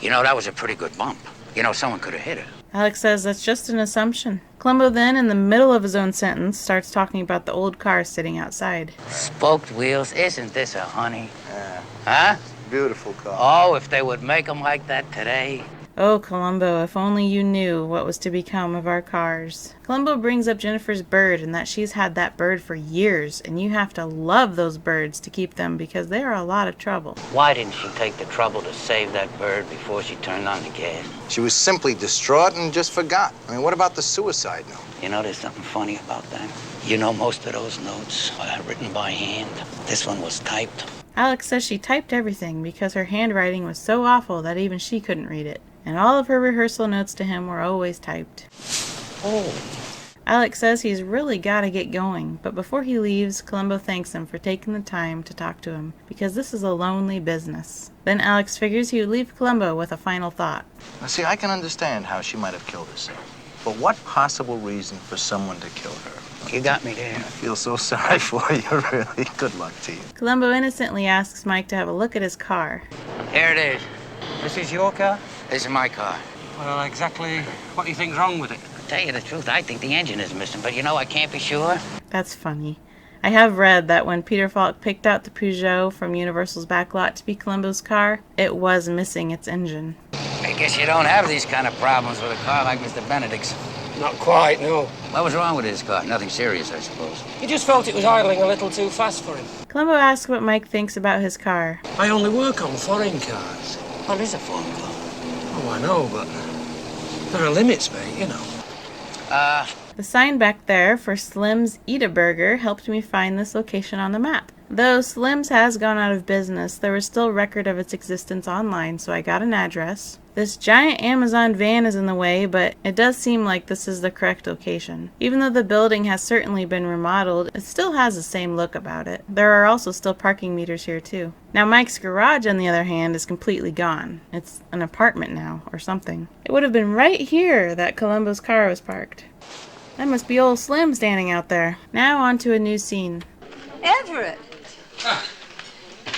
You know, that was a pretty good bump. You know, someone could have hit her. Alex says that's just an assumption. Columbo then, in the middle of his own sentence, starts talking about the old car sitting outside. Spoked wheels, isn't this a honey? Yeah. Huh? Beautiful car. Oh, if they would make them like that today. Oh, Columbo, if only you knew what was to become of our cars. Columbo brings up Jennifer's bird and that she's had that bird for years, and you have to love those birds to keep them because they are a lot of trouble. Why didn't she take the trouble to save that bird before she turned on the gas? She was simply distraught and just forgot. I mean, what about the suicide note? You know, there's something funny about that. You know, most of those notes are written by hand. This one was typed. Alex says she typed everything because her handwriting was so awful that even she couldn't read it. And all of her rehearsal notes to him were always typed. Oh. Alex says he's really got to get going, but before he leaves, Columbo thanks him for taking the time to talk to him, because this is a lonely business. Then Alex figures he would leave Columbo with a final thought. Now, see, I can understand how she might have killed herself. But what possible reason for someone to kill her? You got me there. I feel so sorry for you, really. Good luck to you. Columbo innocently asks Mike to have a look at his car. Here it is. This is your car? This is my car. Well, exactly what do you think's wrong with it? To tell you the truth, I think the engine is missing, but you know, I can't be sure. That's funny. I have read that when Peter Falk picked out the Peugeot from Universal's backlot to be Columbo's car, it was missing its engine. I guess you don't have these kind of problems with a car like Mr. Benedict's. Not quite, no. What was wrong with his car? Nothing serious, I suppose. He just felt it was idling a little too fast for him. Columbo asks what Mike thinks about his car. I only work on foreign cars. What is a foreign car? Oh, I know, but there are limits, mate, you know. The sign back there for Slim's Eat-A-Burger helped me find this location on the map. Though Slim's has gone out of business, there was still record of its existence online, so I got an address. This giant Amazon van is in the way, but it does seem like this is the correct location. Even though the building has certainly been remodeled, it still has the same look about it. There are also still parking meters here too. Now Mike's garage, on the other hand, is completely gone. It's an apartment now, or something. It would have been right here that Columbo's car was parked. That must be old Slim standing out there. Now on to a new scene. Everett!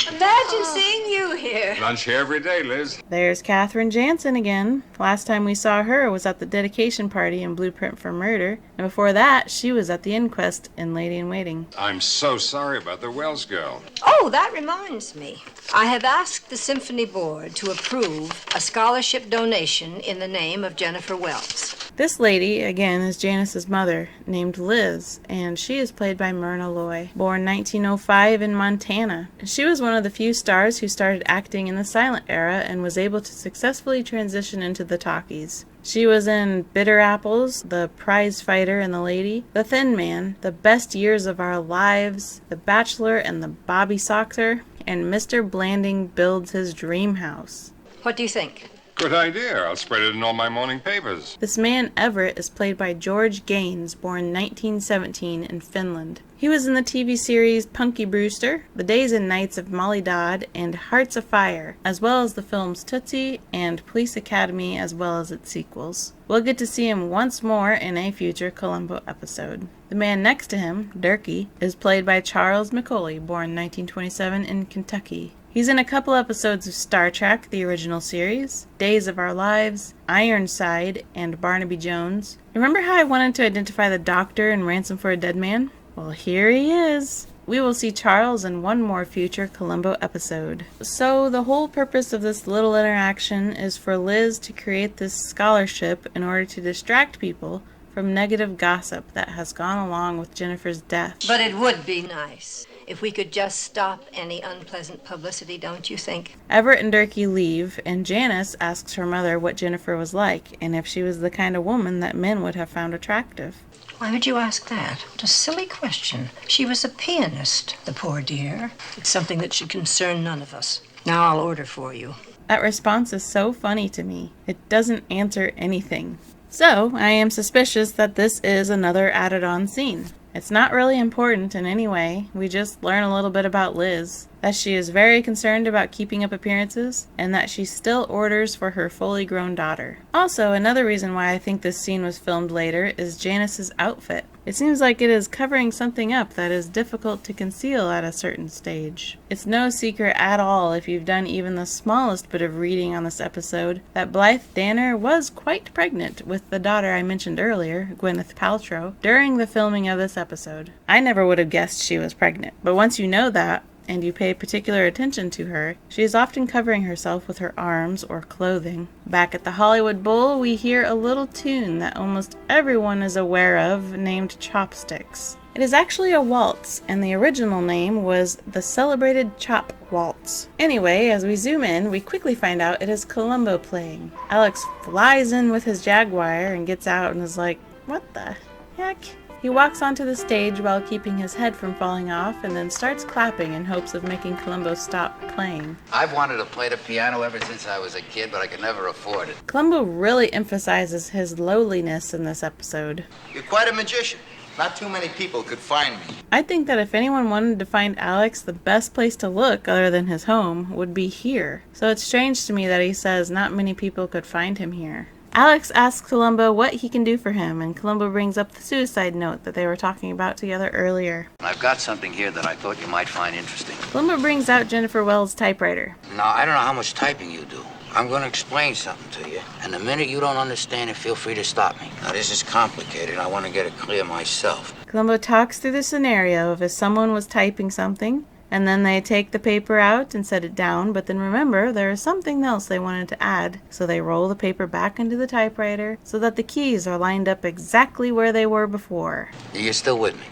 Imagine seeing you here. Lunch here every day, Liz. There's Katherine Jansen again. Last time we saw her was at the dedication party in Blueprint for Murder, and before that, she was at the inquest in Lady in Waiting. I'm so sorry about the Wells girl. Oh, that reminds me. I have asked the Symphony Board to approve a scholarship donation in the name of Jennifer Wells. This lady, again, is Janice's mother, named Lizz, and she is played by Myrna Loy, born 1905 in Montana. She was one of the few stars who started acting in the silent era and was able to successfully transition into the talkies. She was in Bitter Apples, The Prize Fighter and the Lady, The Thin Man, The Best Years of Our Lives, The Bachelor and the Bobby Soxer, and Mr. Blanding Builds His Dream House. What do you think? Good idea. I'll spread it in all my morning papers. This man, Everett, is played by George Gaines, born 1917 in Finland. He was in the TV series Punky Brewster, The Days and Nights of Molly Dodd, and Hearts Afire, as well as the films Tootsie and Police Academy, as well as its sequels. We'll get to see him once more in a future Columbo episode. The man next to him, Durkee, is played by Charles McCauley, born 1927 in Kentucky. He's in a couple episodes of Star Trek, the original series, Days of Our Lives, Ironside, and Barnaby Jones. Remember how I wanted to identify the Doctor in Ransom for a Dead Man? Well, here he is. We will see Charles in one more future Columbo episode. So the whole purpose of this little interaction is for Lizz to create this scholarship in order to distract people from negative gossip that has gone along with Jennifer's death. But it would be nice if we could just stop any unpleasant publicity, don't you think? Everett and Durkee leave, and Janice asks her mother what Jennifer was like, and if she was the kind of woman that men would have found attractive. Why would you ask that? What a silly question. She was a pianist, the poor dear. It's something that should concern none of us. Now I'll order for you. That response is so funny to me. It doesn't answer anything. So, I am suspicious that this is another added-on scene. It's not really important in any way. We just learn a little bit about Lizz, that she is very concerned about keeping up appearances, and that she still orders for her fully grown daughter. Also, another reason why I think this scene was filmed later is Janice's outfit. It seems like it is covering something up that is difficult to conceal at a certain stage. It's no secret at all, if you've done even the smallest bit of reading on this episode, that Blythe Danner was quite pregnant with the daughter I mentioned earlier, Gwyneth Paltrow, during the filming of this episode. I never would have guessed she was pregnant, but once you know that, and you pay particular attention to her, she is often covering herself with her arms or clothing. Back at the Hollywood Bowl, we hear a little tune that almost everyone is aware of, named Chopsticks. It is actually a waltz, and the original name was the Celebrated Chop Waltz. Anyway, as we zoom in, we quickly find out it is Columbo playing. Alex flies in with his Jaguar and gets out and is like, what the heck? He walks onto the stage while keeping his head from falling off and then starts clapping in hopes of making Columbo stop playing. I've wanted to play the piano ever since I was a kid, but I could never afford it. Columbo really emphasizes his lowliness in this episode. You're quite a magician. Not too many people could find me. I think that if anyone wanted to find Alex, the best place to look, other than his home, would be here. So it's strange to me that he says not many people could find him here. Alex asks Columbo what he can do for him, and Columbo brings up the suicide note that they were talking about together earlier. I've got something here that I thought you might find interesting. Columbo brings out Jennifer Wells' typewriter. Now, I don't know how much typing you do. I'm going to explain something to you, and the minute you don't understand it, feel free to stop me. Now, this is complicated. I want to get it clear myself. Columbo talks through the scenario of if someone was typing something, and then they take the paper out and set it down, but then remember there is something else they wanted to add, so they roll the paper back into the typewriter so that the keys are lined up exactly where they were before. You're still with me?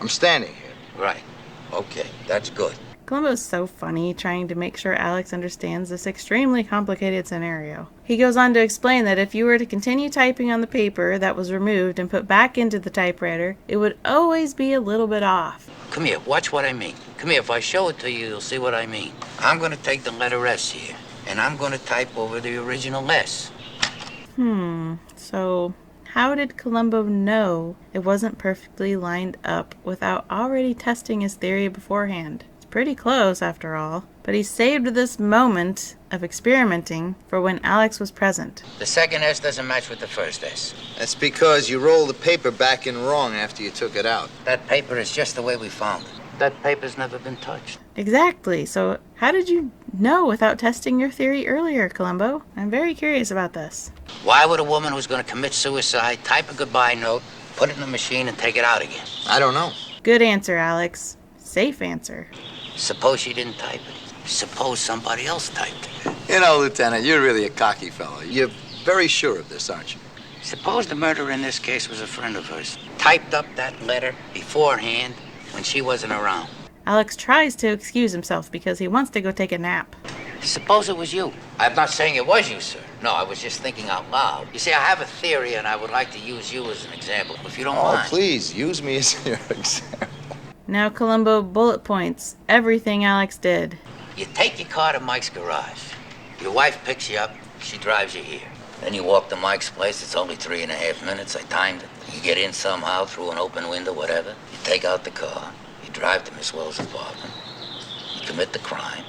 I'm standing here. Right. Okay, that's good. Columbo is so funny, trying to make sure Alex understands this extremely complicated scenario. He goes on to explain that if you were to continue typing on the paper that was removed and put back into the typewriter, it would always be a little bit off. Come here, watch what I mean. Come here, if I show it to you, you'll see what I mean. I'm going to take the letter S here, and I'm going to type over the original S. So how did Columbo know it wasn't perfectly lined up without already testing his theory beforehand? Pretty close after all, but he saved this moment of experimenting for when Alex was present. The second S doesn't match with the first S. That's because you rolled the paper back in wrong after you took it out. That paper is just the way we found it. That paper's never been touched. Exactly. So how did you know without testing your theory earlier, Columbo? I'm very curious about this. Why would a woman who's going to commit suicide type a goodbye note, put it in the machine, and take it out again? I don't know. Good answer, Alex. Safe answer. Suppose she didn't type it. Suppose somebody else typed it. You know, Lieutenant, you're really a cocky fellow. You're very sure of this, aren't you? Suppose the murderer in this case was a friend of hers. Typed up that letter beforehand when she wasn't around. Alex tries to excuse himself because he wants to go take a nap. Suppose it was you. I'm not saying it was you, sir. No, I was just thinking out loud. You see, I have a theory, and I would like to use you as an example, if you don't mind. Oh, please, use me as your example. Now Columbo bullet points everything Alex did. You take your car to Mike's garage. Your wife picks you up. She drives you here. Then you walk to Mike's place. It's only 3.5 minutes. I timed it. You get in somehow through an open window, whatever. You take out the car. You drive to Miss Wells' apartment. You commit the crime.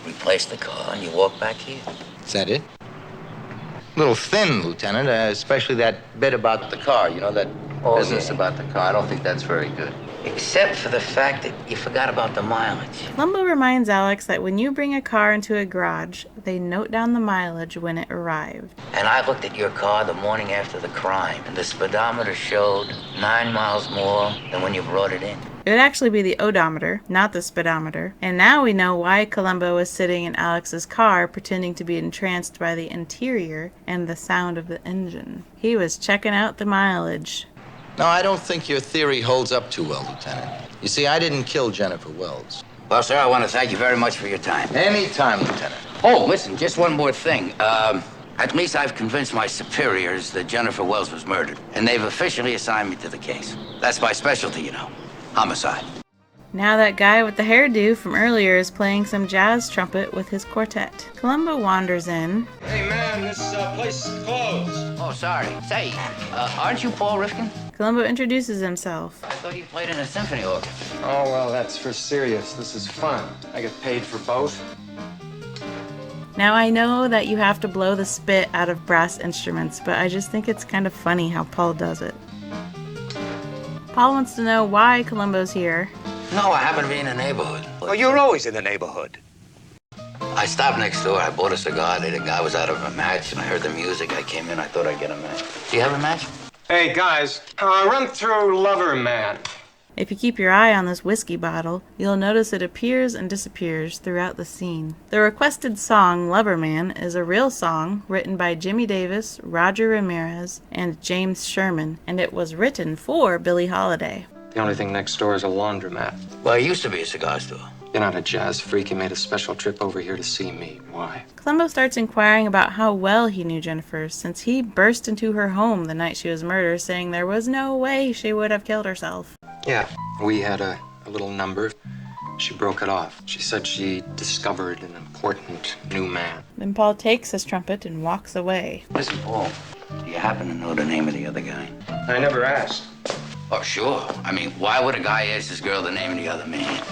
Replace the car, and you walk back here. Is that it? A little thin, Lieutenant, especially that bit about the car. You know, that business about the car. I don't think that's very good. Except for the fact that you forgot about the mileage. Columbo reminds Alex that when you bring a car into a garage, they note down the mileage when it arrived. And I looked at your car the morning after the crime, and the speedometer showed 9 miles more than when you brought it in. It would actually be the odometer, not the speedometer. And now we know why Columbo was sitting in Alex's car pretending to be entranced by the interior and the sound of the engine. He was checking out the mileage. No, I don't think your theory holds up too well, Lieutenant. You see, I didn't kill Jennifer Wells. Well, sir, I want to thank you very much for your time. Any time, Lieutenant. Oh, listen, just one more thing. At least I've convinced my superiors that Jennifer Wells was murdered, and they've officially assigned me to the case. That's my specialty, you know. Homicide. Now that guy with the hairdo from earlier is playing some jazz trumpet with his quartet. Columbo wanders in. Hey, man, this place is closed. Oh, sorry. Say, aren't you Paul Rifkin? Columbo introduces himself. I thought you played in a symphony orchestra. Oh, well, that's for serious. This is fun. I get paid for both. Now I know that you have to blow the spit out of brass instruments, but I just think it's kind of funny how Paul does it. Paul wants to know why Columbo's here. No, I happen to be in the neighborhood. Oh, you're always in the neighborhood. I stopped next door. I bought a cigar. The guy was out of a match, and I heard the music. I came in. I thought I'd get a match. Do you have a match? Hey, guys, run through Lover Man. If you keep your eye on this whiskey bottle, you'll notice it appears and disappears throughout the scene. The requested song, Lover Man, is a real song written by Jimmy Davis, Roger Ramirez, and James Sherman, and it was written for Billie Holiday. The only thing next door is a laundromat. Well, it used to be a cigar store. You're not a jazz freak. You made a special trip over here to see me. Why? Columbo starts inquiring about how well he knew Jennifer, since he burst into her home the night she was murdered, saying there was no way she would have killed herself. Yeah, we had a little number. She broke it off. She said she discovered an important new man. Then Paul takes his trumpet and walks away. Listen, Paul, do you happen to know the name of the other guy? I never asked. Oh, sure. I mean, why would a guy ask this girl the name of the other man?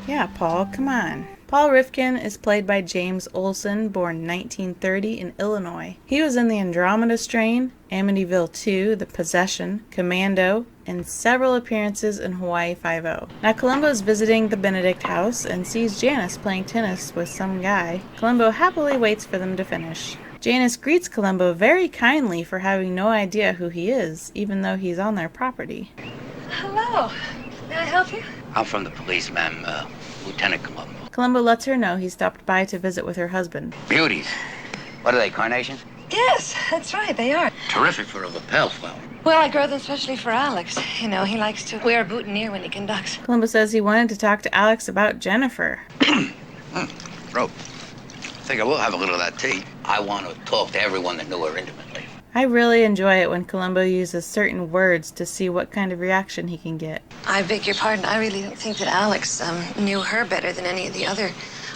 Yeah, Paul, come on. Paul Rifkin is played by James Olson, born 1930 in Illinois. He was in the Andromeda Strain, Amityville 2, The Possession, Commando, and several appearances in Hawaii Five-0. Now, Columbo is visiting the Benedict house and sees Janice playing tennis with some guy. Columbo happily waits for them to finish. Janice greets Columbo very kindly for having no idea who he is, even though he's on their property. Hello. May I help you? I'm from the police, ma'am. Lieutenant Columbo. Columbo lets her know he stopped by to visit with her husband. Beauties. What are they, carnations? Yes, that's right, they are. Terrific for a lapel flower. Well, I grow them especially for Alex. You know, he likes to wear a boutonniere when he conducts. Columbo says he wanted to talk to Alex about Jennifer. Rope. I think I will have a little of that tea. I want to talk to everyone that knew her intimately. I really enjoy it when Columbo uses certain words to see what kind of reaction he can get. I beg your pardon, I really don't think that Alex knew her better than any of the other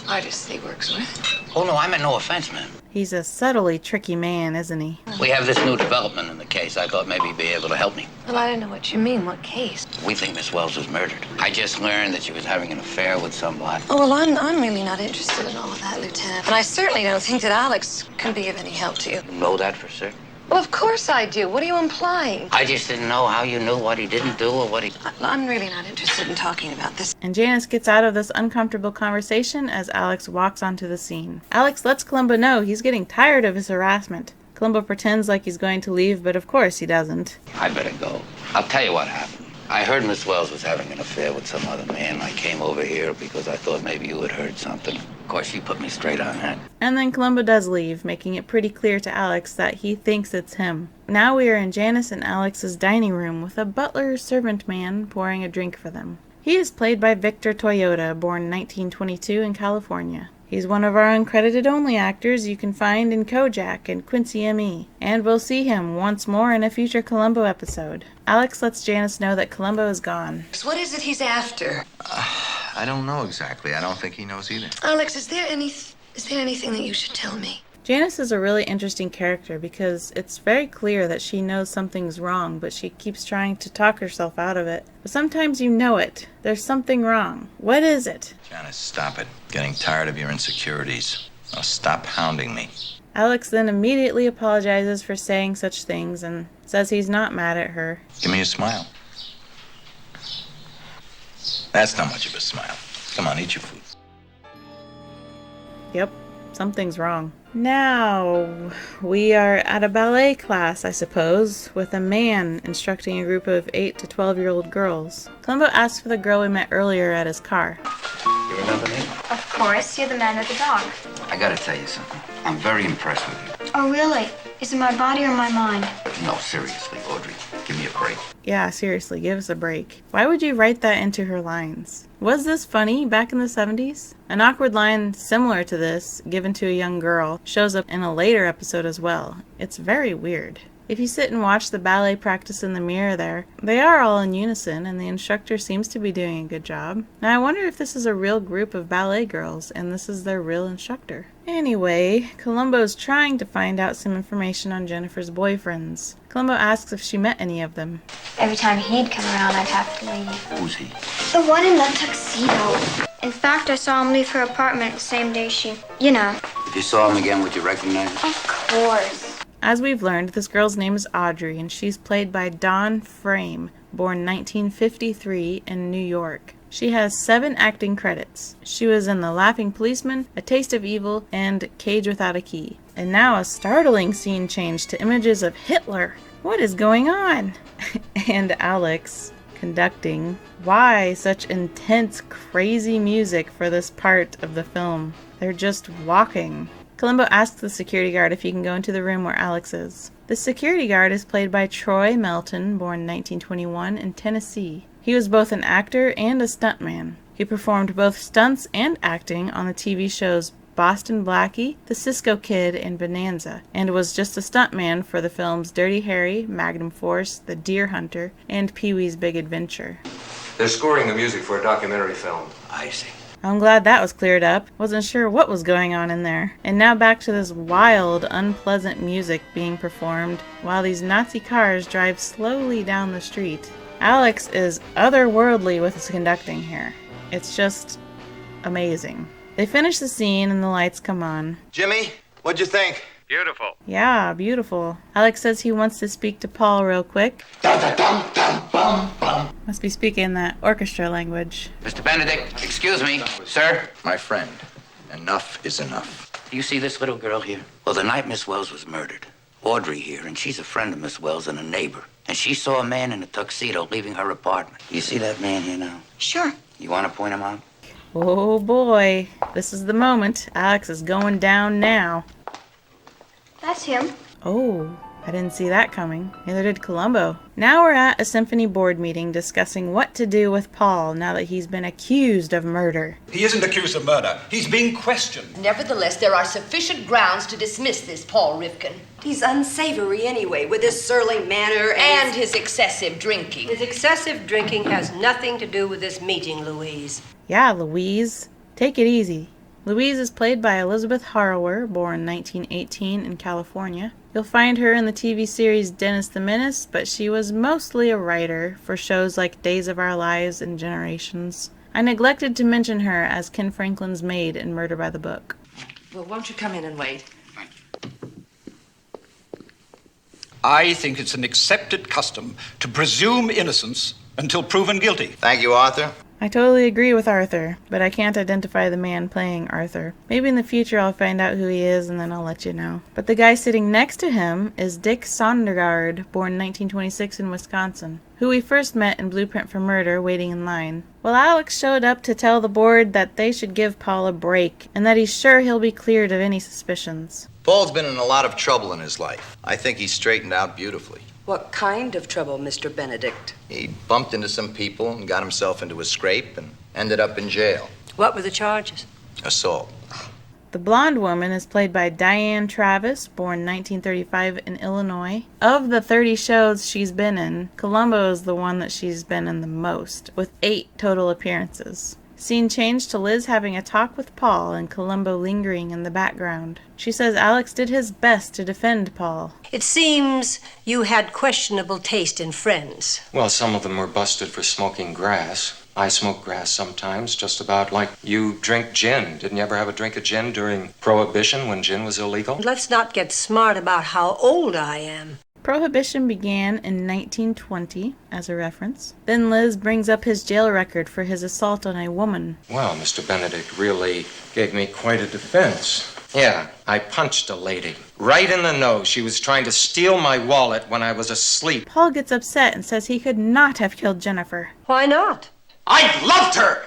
artists that he works with. Oh, no, I meant no offense, ma'am. He's a subtly tricky man, isn't he? We have this new development in the case. I thought maybe you'd be able to help me. Well, I don't know what you mean. What case? We think Miss Wells was murdered. I just learned that she was having an affair with somebody. Oh, well, I'm really not interested in all of that, Lieutenant. And I certainly don't think that Alex can be of any help to you. You know that for certain? Well, of course I do. What are you implying? I just didn't know how you knew what he didn't do or what he... I'm really not interested in talking about this. And Janice gets out of this uncomfortable conversation as Alex walks onto the scene. Alex lets Columbo know he's getting tired of his harassment. Columbo pretends like he's going to leave, but of course he doesn't. I better go. I'll tell you what happened. I heard Miss Wells was having an affair with some other man. I came over here because I thought maybe you had heard something. Of course, she put me straight on that. And then Columbo does leave, making it pretty clear to Alex that he thinks it's him. Now we are in Janice and Alex's dining room with a butler-servant man pouring a drink for them. He is played by Victor Toyota, born 1922 in California. He's one of our uncredited only actors you can find in Kojak and Quincy M.E., and we'll see him once more in a future Columbo episode. Alex lets Janice know that Columbo is gone. So what is it he's after? I don't know exactly. I don't think he knows either. Alex, is there anything that you should tell me? Janice is a really interesting character because it's very clear that she knows something's wrong, but she keeps trying to talk herself out of it. But sometimes you know it. There's something wrong. What is it? Janice, stop it. Getting tired of your insecurities. Now stop hounding me. Alex then immediately apologizes for saying such things and says he's not mad at her. Give me a smile. That's not much of a smile. Come on, eat your food. Yep, something's wrong. Now, we are at a ballet class, I suppose, with a man instructing a group of 8 to 12-year-old girls. Columbo asks for the girl we met earlier at his car. You remember me? Of course, you're the man with the dog. I gotta tell you something. I'm very impressed with you. Oh, really? Is it my body or my mind? No, seriously, Audrey. Give me a break. Yeah, seriously, give us a break. Why would you write that into her lines? Was this funny back in the 70s? An awkward line similar to this, given to a young girl, shows up in a later episode as well. It's very weird. If you sit and watch the ballet practice in the mirror there, they are all in unison and the instructor seems to be doing a good job. Now I wonder if this is a real group of ballet girls and this is their real instructor. Anyway, Columbo's trying to find out some information on Jennifer's boyfriends. Columbo asks if she met any of them. Every time he'd come around, I'd have to leave. Who's he? The one in the tuxedo. In fact, I saw him leave her apartment the same day she, you know. If you saw him again, would you recognize him? Of course. As we've learned, this girl's name is Audrey, and she's played by Dawn Frame, born 1953 in New York. She has 7 acting credits. She was in The Laughing Policeman, A Taste of Evil, and Cage Without a Key. And now a startling scene change to images of Hitler. What is going on? And Alex, conducting. Why such intense, crazy music for this part of the film? They're just walking. Columbo asks the security guard if he can go into the room where Alex is. The security guard is played by Troy Melton, born 1921 in Tennessee. He was both an actor and a stuntman. He performed both stunts and acting on the TV shows Boston Blackie, The Cisco Kid, and Bonanza, and was just a stuntman for the films Dirty Harry, Magnum Force, The Deer Hunter, and Pee-wee's Big Adventure. They're scoring the music for a documentary film. I see. I'm glad that was cleared up. Wasn't sure what was going on in there. And now back to this wild, unpleasant music being performed while these Nazi cars drive slowly down the street. Alex is otherworldly with his conducting here. It's just amazing. They finish the scene and the lights come on. Jimmy, what'd you think? Beautiful. Yeah, beautiful. Alex says he wants to speak to Paul real quick. Must be speaking that orchestra language. Mr. Benedict, excuse me, sir. My friend, enough is enough. Do you see this little girl here? Well, the night Miss Wells was murdered, Audrey here, and she's a friend of Miss Wells and a neighbor. And she saw a man in a tuxedo leaving her apartment. You see that man here now? Sure. You want to point him out? Oh boy, this is the moment. Alex is going down now. That's him. Oh, I didn't see that coming. Neither did Columbo. Now we're at a symphony board meeting discussing what to do with Paul now that he's been accused of murder. He isn't accused of murder. He's being questioned. Nevertheless, there are sufficient grounds to dismiss this Paul Rifkin. He's unsavory anyway, with his surly manner And his excessive drinking. His excessive drinking has nothing to do with this meeting, Louise. Yeah, Louise. Take it easy. Louise is played by Elizabeth Harrower, born 1918 in California. You'll find her in the TV series Dennis the Menace, but she was mostly a writer for shows like Days of Our Lives and Generations. I neglected to mention her as Ken Franklin's maid in Murder by the Book. Well, won't you come in and wait? I think it's an accepted custom to presume innocence until proven guilty. Thank you, Arthur. I totally agree with Arthur, but I can't identify the man playing Arthur. Maybe in the future I'll find out who he is and then I'll let you know. But the guy sitting next to him is Dick Sondergaard, born 1926 in Wisconsin, who we first met in Blueprint for Murder, waiting in line. Well, Alex showed up to tell the board that they should give Paul a break, and that he's sure he'll be cleared of any suspicions. Paul's been in a lot of trouble in his life. I think he's straightened out beautifully. What kind of trouble, Mr. Benedict? He bumped into some people and got himself into a scrape and ended up in jail. What were the charges? Assault. The blonde woman is played by Diane Travis, born 1935 in Illinois. Of the 30 shows she's been in, Columbo is the one that she's been in the most, with 8 total appearances. Scene changed to Lizz having a talk with Paul and Columbo lingering in the background. She says Alex did his best to defend Paul. It seems you had questionable taste in friends. Well, some of them were busted for smoking grass. I smoke grass sometimes, just about like you drink gin. Didn't you ever have a drink of gin during Prohibition when gin was illegal? Let's not get smart about how old I am. Prohibition began in 1920, as a reference. Then Lizz brings up his jail record for his assault on a woman. Well, Mr. Benedict really gave me quite a defense. Yeah, I punched a lady right in the nose. She was trying to steal my wallet when I was asleep. Paul gets upset and says he could not have killed Jennifer. Why not? I loved her!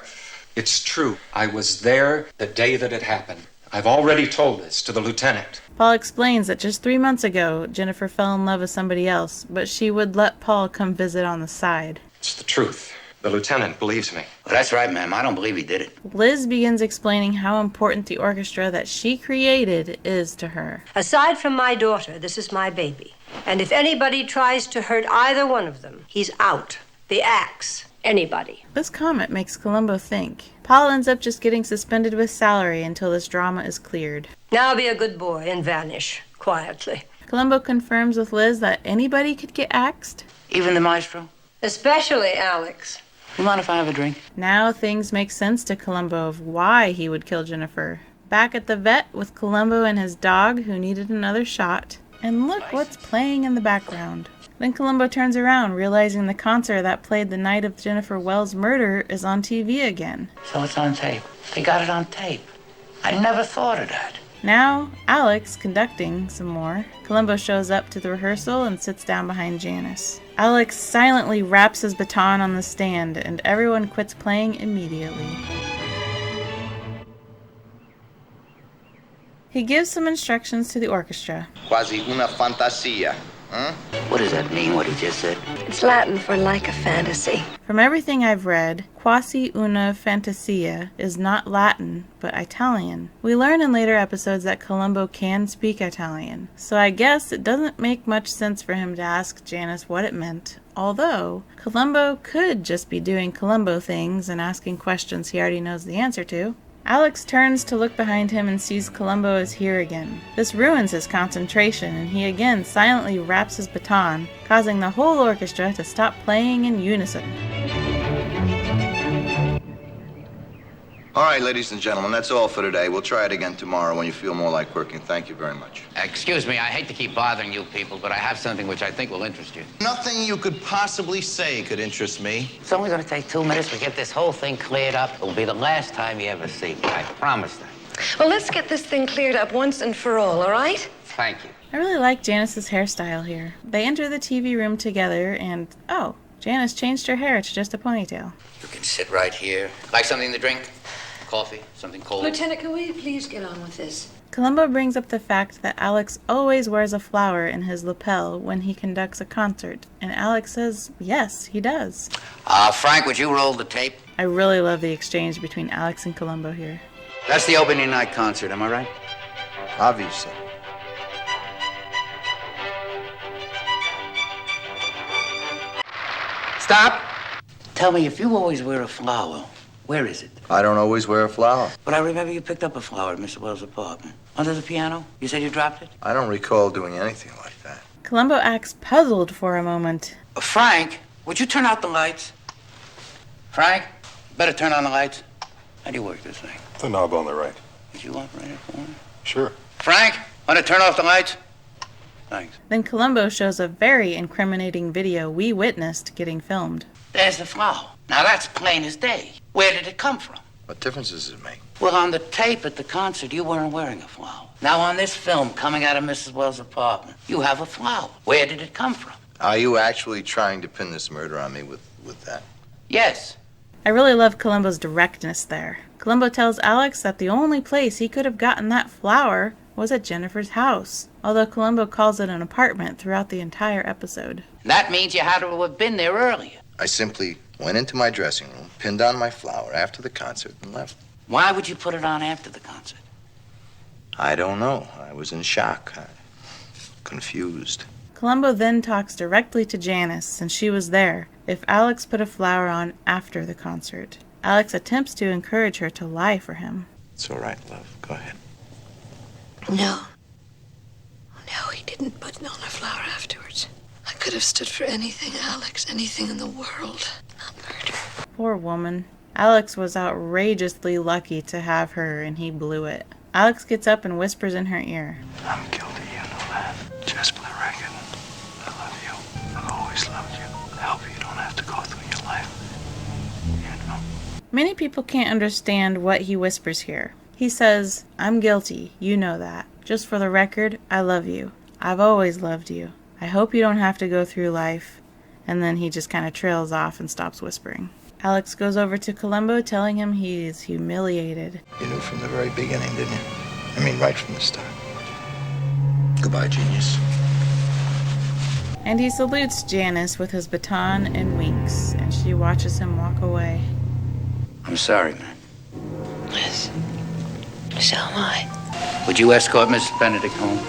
It's true. I was there the day that it happened. I've already told this to the lieutenant. Paul explains that just 3 months ago, Jennifer fell in love with somebody else, but she would let Paul come visit on the side. It's the truth. The lieutenant believes me. Well, that's right, ma'am. I don't believe he did it. Lizz begins explaining how important the orchestra that she created is to her. Aside from my daughter, this is my baby. And if anybody tries to hurt either one of them, he's out. The axe. Anybody. This comment makes Columbo think. Paul ends up just getting suspended with salary until this drama is cleared. Now be a good boy and vanish quietly. Columbo confirms with Lizz that anybody could get axed. Even the maestro? Especially Alex. You mind if I have a drink? Now things make sense to Columbo of why he would kill Jennifer. Back at the vet with Columbo and his dog who needed another shot. And look what's playing in the background. Then Columbo turns around, realizing the concert that played the night of Jennifer Wells' murder is on TV again. So it's on tape. They got it on tape. I never thought of that. Now, Alex conducting some more. Columbo shows up to the rehearsal and sits down behind Janice. Alex silently wraps his baton on the stand, and everyone quits playing immediately. He gives some instructions to the orchestra. Quasi una fantasia. Huh? What does that mean, what he just said? It's Latin for like a fantasy. From everything I've read, quasi una fantasia is not Latin, but Italian. We learn in later episodes that Columbo can speak Italian, so I guess it doesn't make much sense for him to ask Janice what it meant, although Columbo could just be doing Columbo things and asking questions he already knows the answer to. Alex turns to look behind him and sees Columbo is here again. This ruins his concentration, and he again silently wraps his baton, causing the whole orchestra to stop playing in unison. All right, ladies and gentlemen, that's all for today. We'll try it again tomorrow when you feel more like working. Thank you very much. Excuse me, I hate to keep bothering you people, but I have something which I think will interest you. Nothing you could possibly say could interest me. It's only going to take 2 minutes to get this whole thing cleared up. It will be the last time you ever see me. I promise that. Well, let's get this thing cleared up once and for all right? Thank you. I really like Janice's hairstyle here. They enter the TV room together and, oh, Janice changed her hair to just a ponytail. You can sit right here. Like something to drink? Coffee? Something cold? Lieutenant, can we please get on with this? Columbo brings up the fact that Alex always wears a flower in his lapel when he conducts a concert, and Alex says, yes, he does. Frank, would you roll the tape? I really love the exchange between Alex and Columbo here. That's the opening night concert, am I right? Obviously. Stop! Tell me, if you always wear a flower, where is it? I don't always wear a flower. But I remember you picked up a flower at Mr. Wells' apartment. Under the piano? You said you dropped it? I don't recall doing anything like that. Columbo acts puzzled for a moment. Frank, would you turn out the lights? Frank, better turn on the lights. How do you work this thing? The knob on the right. Would you operate it for me? Sure. Frank, want to turn off the lights? Thanks. Then Columbo shows a very incriminating video we witnessed getting filmed. There's the flower. Now that's plain as day. Where did it come from? What difference does it make? Well, on the tape at the concert, you weren't wearing a flower. Now on this film coming out of Mrs. Wells' apartment, you have a flower. Where did it come from? Are you actually trying to pin this murder on me with that? Yes. I really love Columbo's directness there. Columbo tells Alex that the only place he could have gotten that flower was at Jennifer's house, although Columbo calls it an apartment throughout the entire episode. That means you had to have been there earlier. I simply went into my dressing room, pinned on my flower after the concert, and left. Why would you put it on after the concert? I don't know. I was in shock. Confused. Columbo then talks directly to Janice, since she was there, if Alex put a flower on after the concert. Alex attempts to encourage her to lie for him. It's all right, love. Go ahead. No. No, he didn't put on a flower afterwards. I could have stood for anything, Alex, anything in the world. Not murder. Poor woman. Alex was outrageously lucky to have her, and he blew it. Alex gets up and whispers in her ear. I'm guilty, you know that. Just for the record, I love you. I've always loved you. I hope you don't have to go through your life. You know. Many people can't understand what he whispers here. He says, I'm guilty, you know that. Just for the record, I love you. I've always loved you. I hope you don't have to go through life. And then he just kind of trails off and stops whispering. Alex goes over to Columbo, telling him he is humiliated. You knew from the very beginning, didn't you? I mean, right from the start. Goodbye, genius. And he salutes Janice with his baton and winks, and she watches him walk away. I'm sorry, man. Yes. So am I. Would you escort Mrs. Benedict home?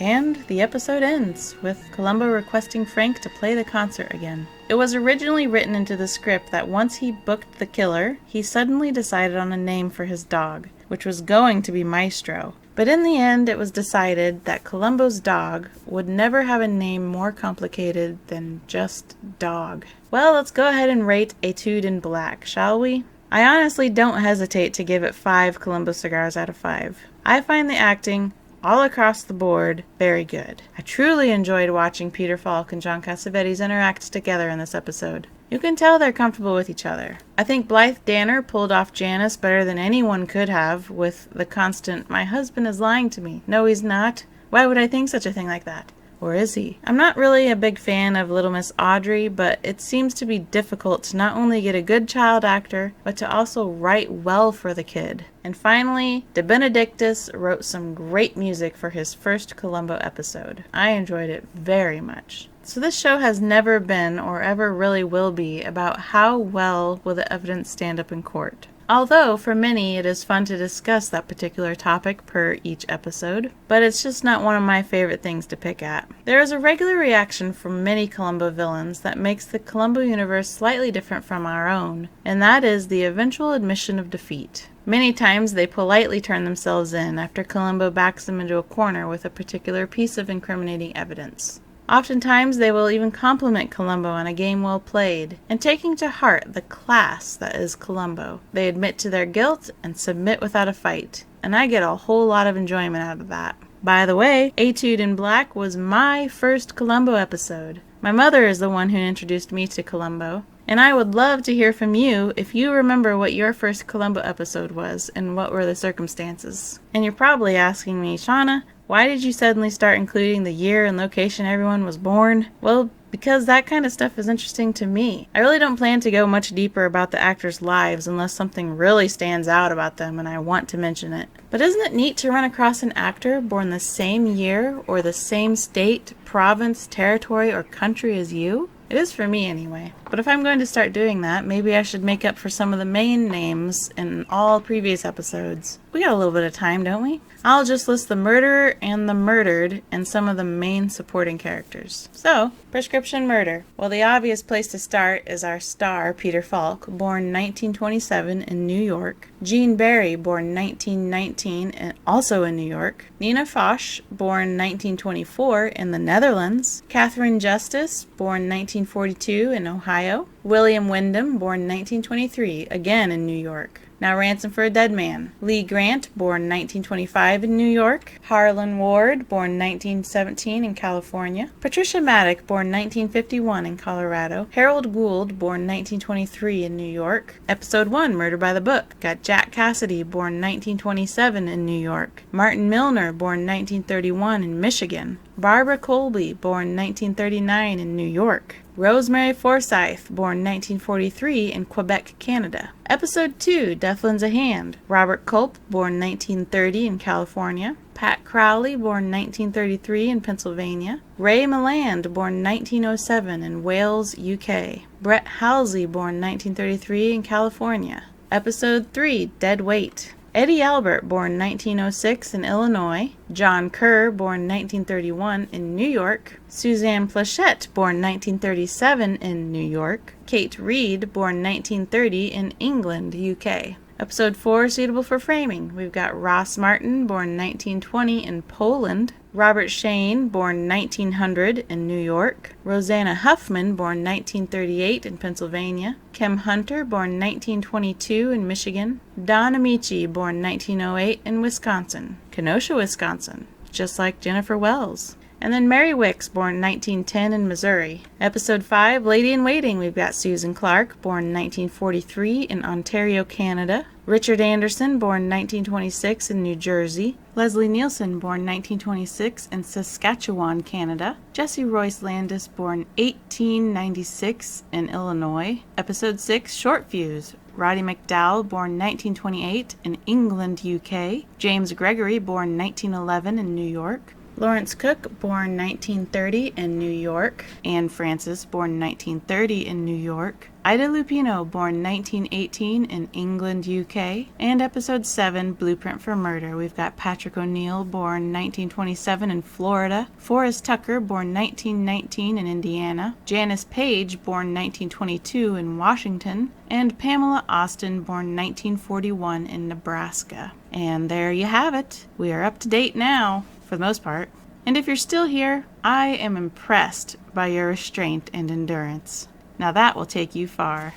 And the episode ends with Columbo requesting Frank to play the concert again. It was originally written into the script that once he booked the killer, he suddenly decided on a name for his dog, which was going to be Maestro. But in the end, it was decided that Columbo's dog would never have a name more complicated than just Dog. Well, let's go ahead and rate Étude in Black, shall we? I honestly don't hesitate to give it 5 Columbo cigars out of 5. I find the acting, all across the board, very good. I truly enjoyed watching Peter Falk and John Cassavetes interact together in this episode. You can tell they're comfortable with each other. I think Blythe Danner pulled off Janice better than anyone could have, with the constant, my husband is lying to me. No, he's not. Why would I think such a thing like that? Or is he? I'm not really a big fan of Little Miss Audrey, but it seems to be difficult to not only get a good child actor, but to also write well for the kid. And finally, De Benedictus wrote some great music for his first Columbo episode. I enjoyed it very much. So this show has never been, or ever really will be, about how well will the evidence stand up in court. Although, for many, it is fun to discuss that particular topic per each episode, but it's just not one of my favorite things to pick at. There is a regular reaction from many Columbo villains that makes the Columbo universe slightly different from our own, and that is the eventual admission of defeat. Many times they politely turn themselves in after Columbo backs them into a corner with a particular piece of incriminating evidence. Oftentimes they will even compliment Columbo on a game well played, and taking to heart the class that is Columbo, they admit to their guilt and submit without a fight, and I get a whole lot of enjoyment out of that. By the way, Étude in Black was my first Columbo episode. My mother is the one who introduced me to Columbo, and I would love to hear from you if you remember what your first Columbo episode was and what were the circumstances. And you're probably asking me, Shauna, why did you suddenly start including the year and location everyone was born? Well, because that kind of stuff is interesting to me. I really don't plan to go much deeper about the actors' lives unless something really stands out about them and I want to mention it. But isn't it neat to run across an actor born the same year or the same state, province, territory, or country as you? It is for me anyway. But if I'm going to start doing that, maybe I should make up for some of the main names in all previous episodes. We got a little bit of time, don't we? I'll just list the murderer and the murdered and some of the main supporting characters. So, prescription murder. Well, the obvious place to start is our star, Peter Falk, born 1927 in New York. Jean Barry, born 1919 and also in New York. Nina Foch, born 1924 in the Netherlands. Catherine Justice, born 1942 in Ohio. William Wyndham, born 1923, again in New York. Now Ransom for a Dead Man. Lee Grant, born 1925 in New York. Harlan Ward, born 1917 in California. Patricia Maddock, born 1951 in Colorado. Harold Gould, born 1923 in New York. Episode 1, Murder by the Book. Got Jack Cassidy, born 1927 in New York. Martin Milner, born 1931 in Michigan. Barbara Colby, born 1939 in New York. Rosemary Forsyth, born 1943 in Quebec, Canada. Episode 2, Death Lends a Hand. Robert Culp, born 1930 in California. Pat Crowley, born 1933 in Pennsylvania. Ray Milland, born 1907 in Wales, UK. Brett Halsey, born 1933 in California. Episode 3, Dead Weight. Eddie Albert, born 1906 in Illinois. John Kerr, born 1931 in New York. Suzanne Plachette, born 1937 in New York. Kate Reed, born 1930 in England, UK. Episode 4, suitable for framing. We've got Ross Martin, born 1920 in Poland. Robert Shane, born 1900 in New York. Rosanna Huffman, born 1938 in Pennsylvania. Kim Hunter, born 1922 in Michigan. Don Amici, born 1908 in Wisconsin. Kenosha, Wisconsin, just like Jennifer Wells. And then Mary Wicks, born 1910 in Missouri. Episode 5, Lady in Waiting, we've got Susan Clark, born 1943 in Ontario, Canada. Richard Anderson, born 1926 in New Jersey. Leslie Nielsen, born 1926 in Saskatchewan, Canada. Jesse Royce Landis, born 1896 in Illinois. Episode 6, Short Fuse. Roddy McDowell, born 1928 in England, UK. James Gregory, born 1911 in New York. Lawrence Cook, born 1930 in New York. Anne Francis, born 1930 in New York. Ida Lupino, born 1918 in England, UK. And Episode 7, Blueprint for Murder. We've got Patrick O'Neill, born 1927 in Florida. Forrest Tucker, born 1919 in Indiana. Janice Page, born 1922 in Washington. And Pamela Austin, born 1941 in Nebraska. And there you have it. We are up to date now, for the most part. And if you're still here, I am impressed by your restraint and endurance. Now that will take you far.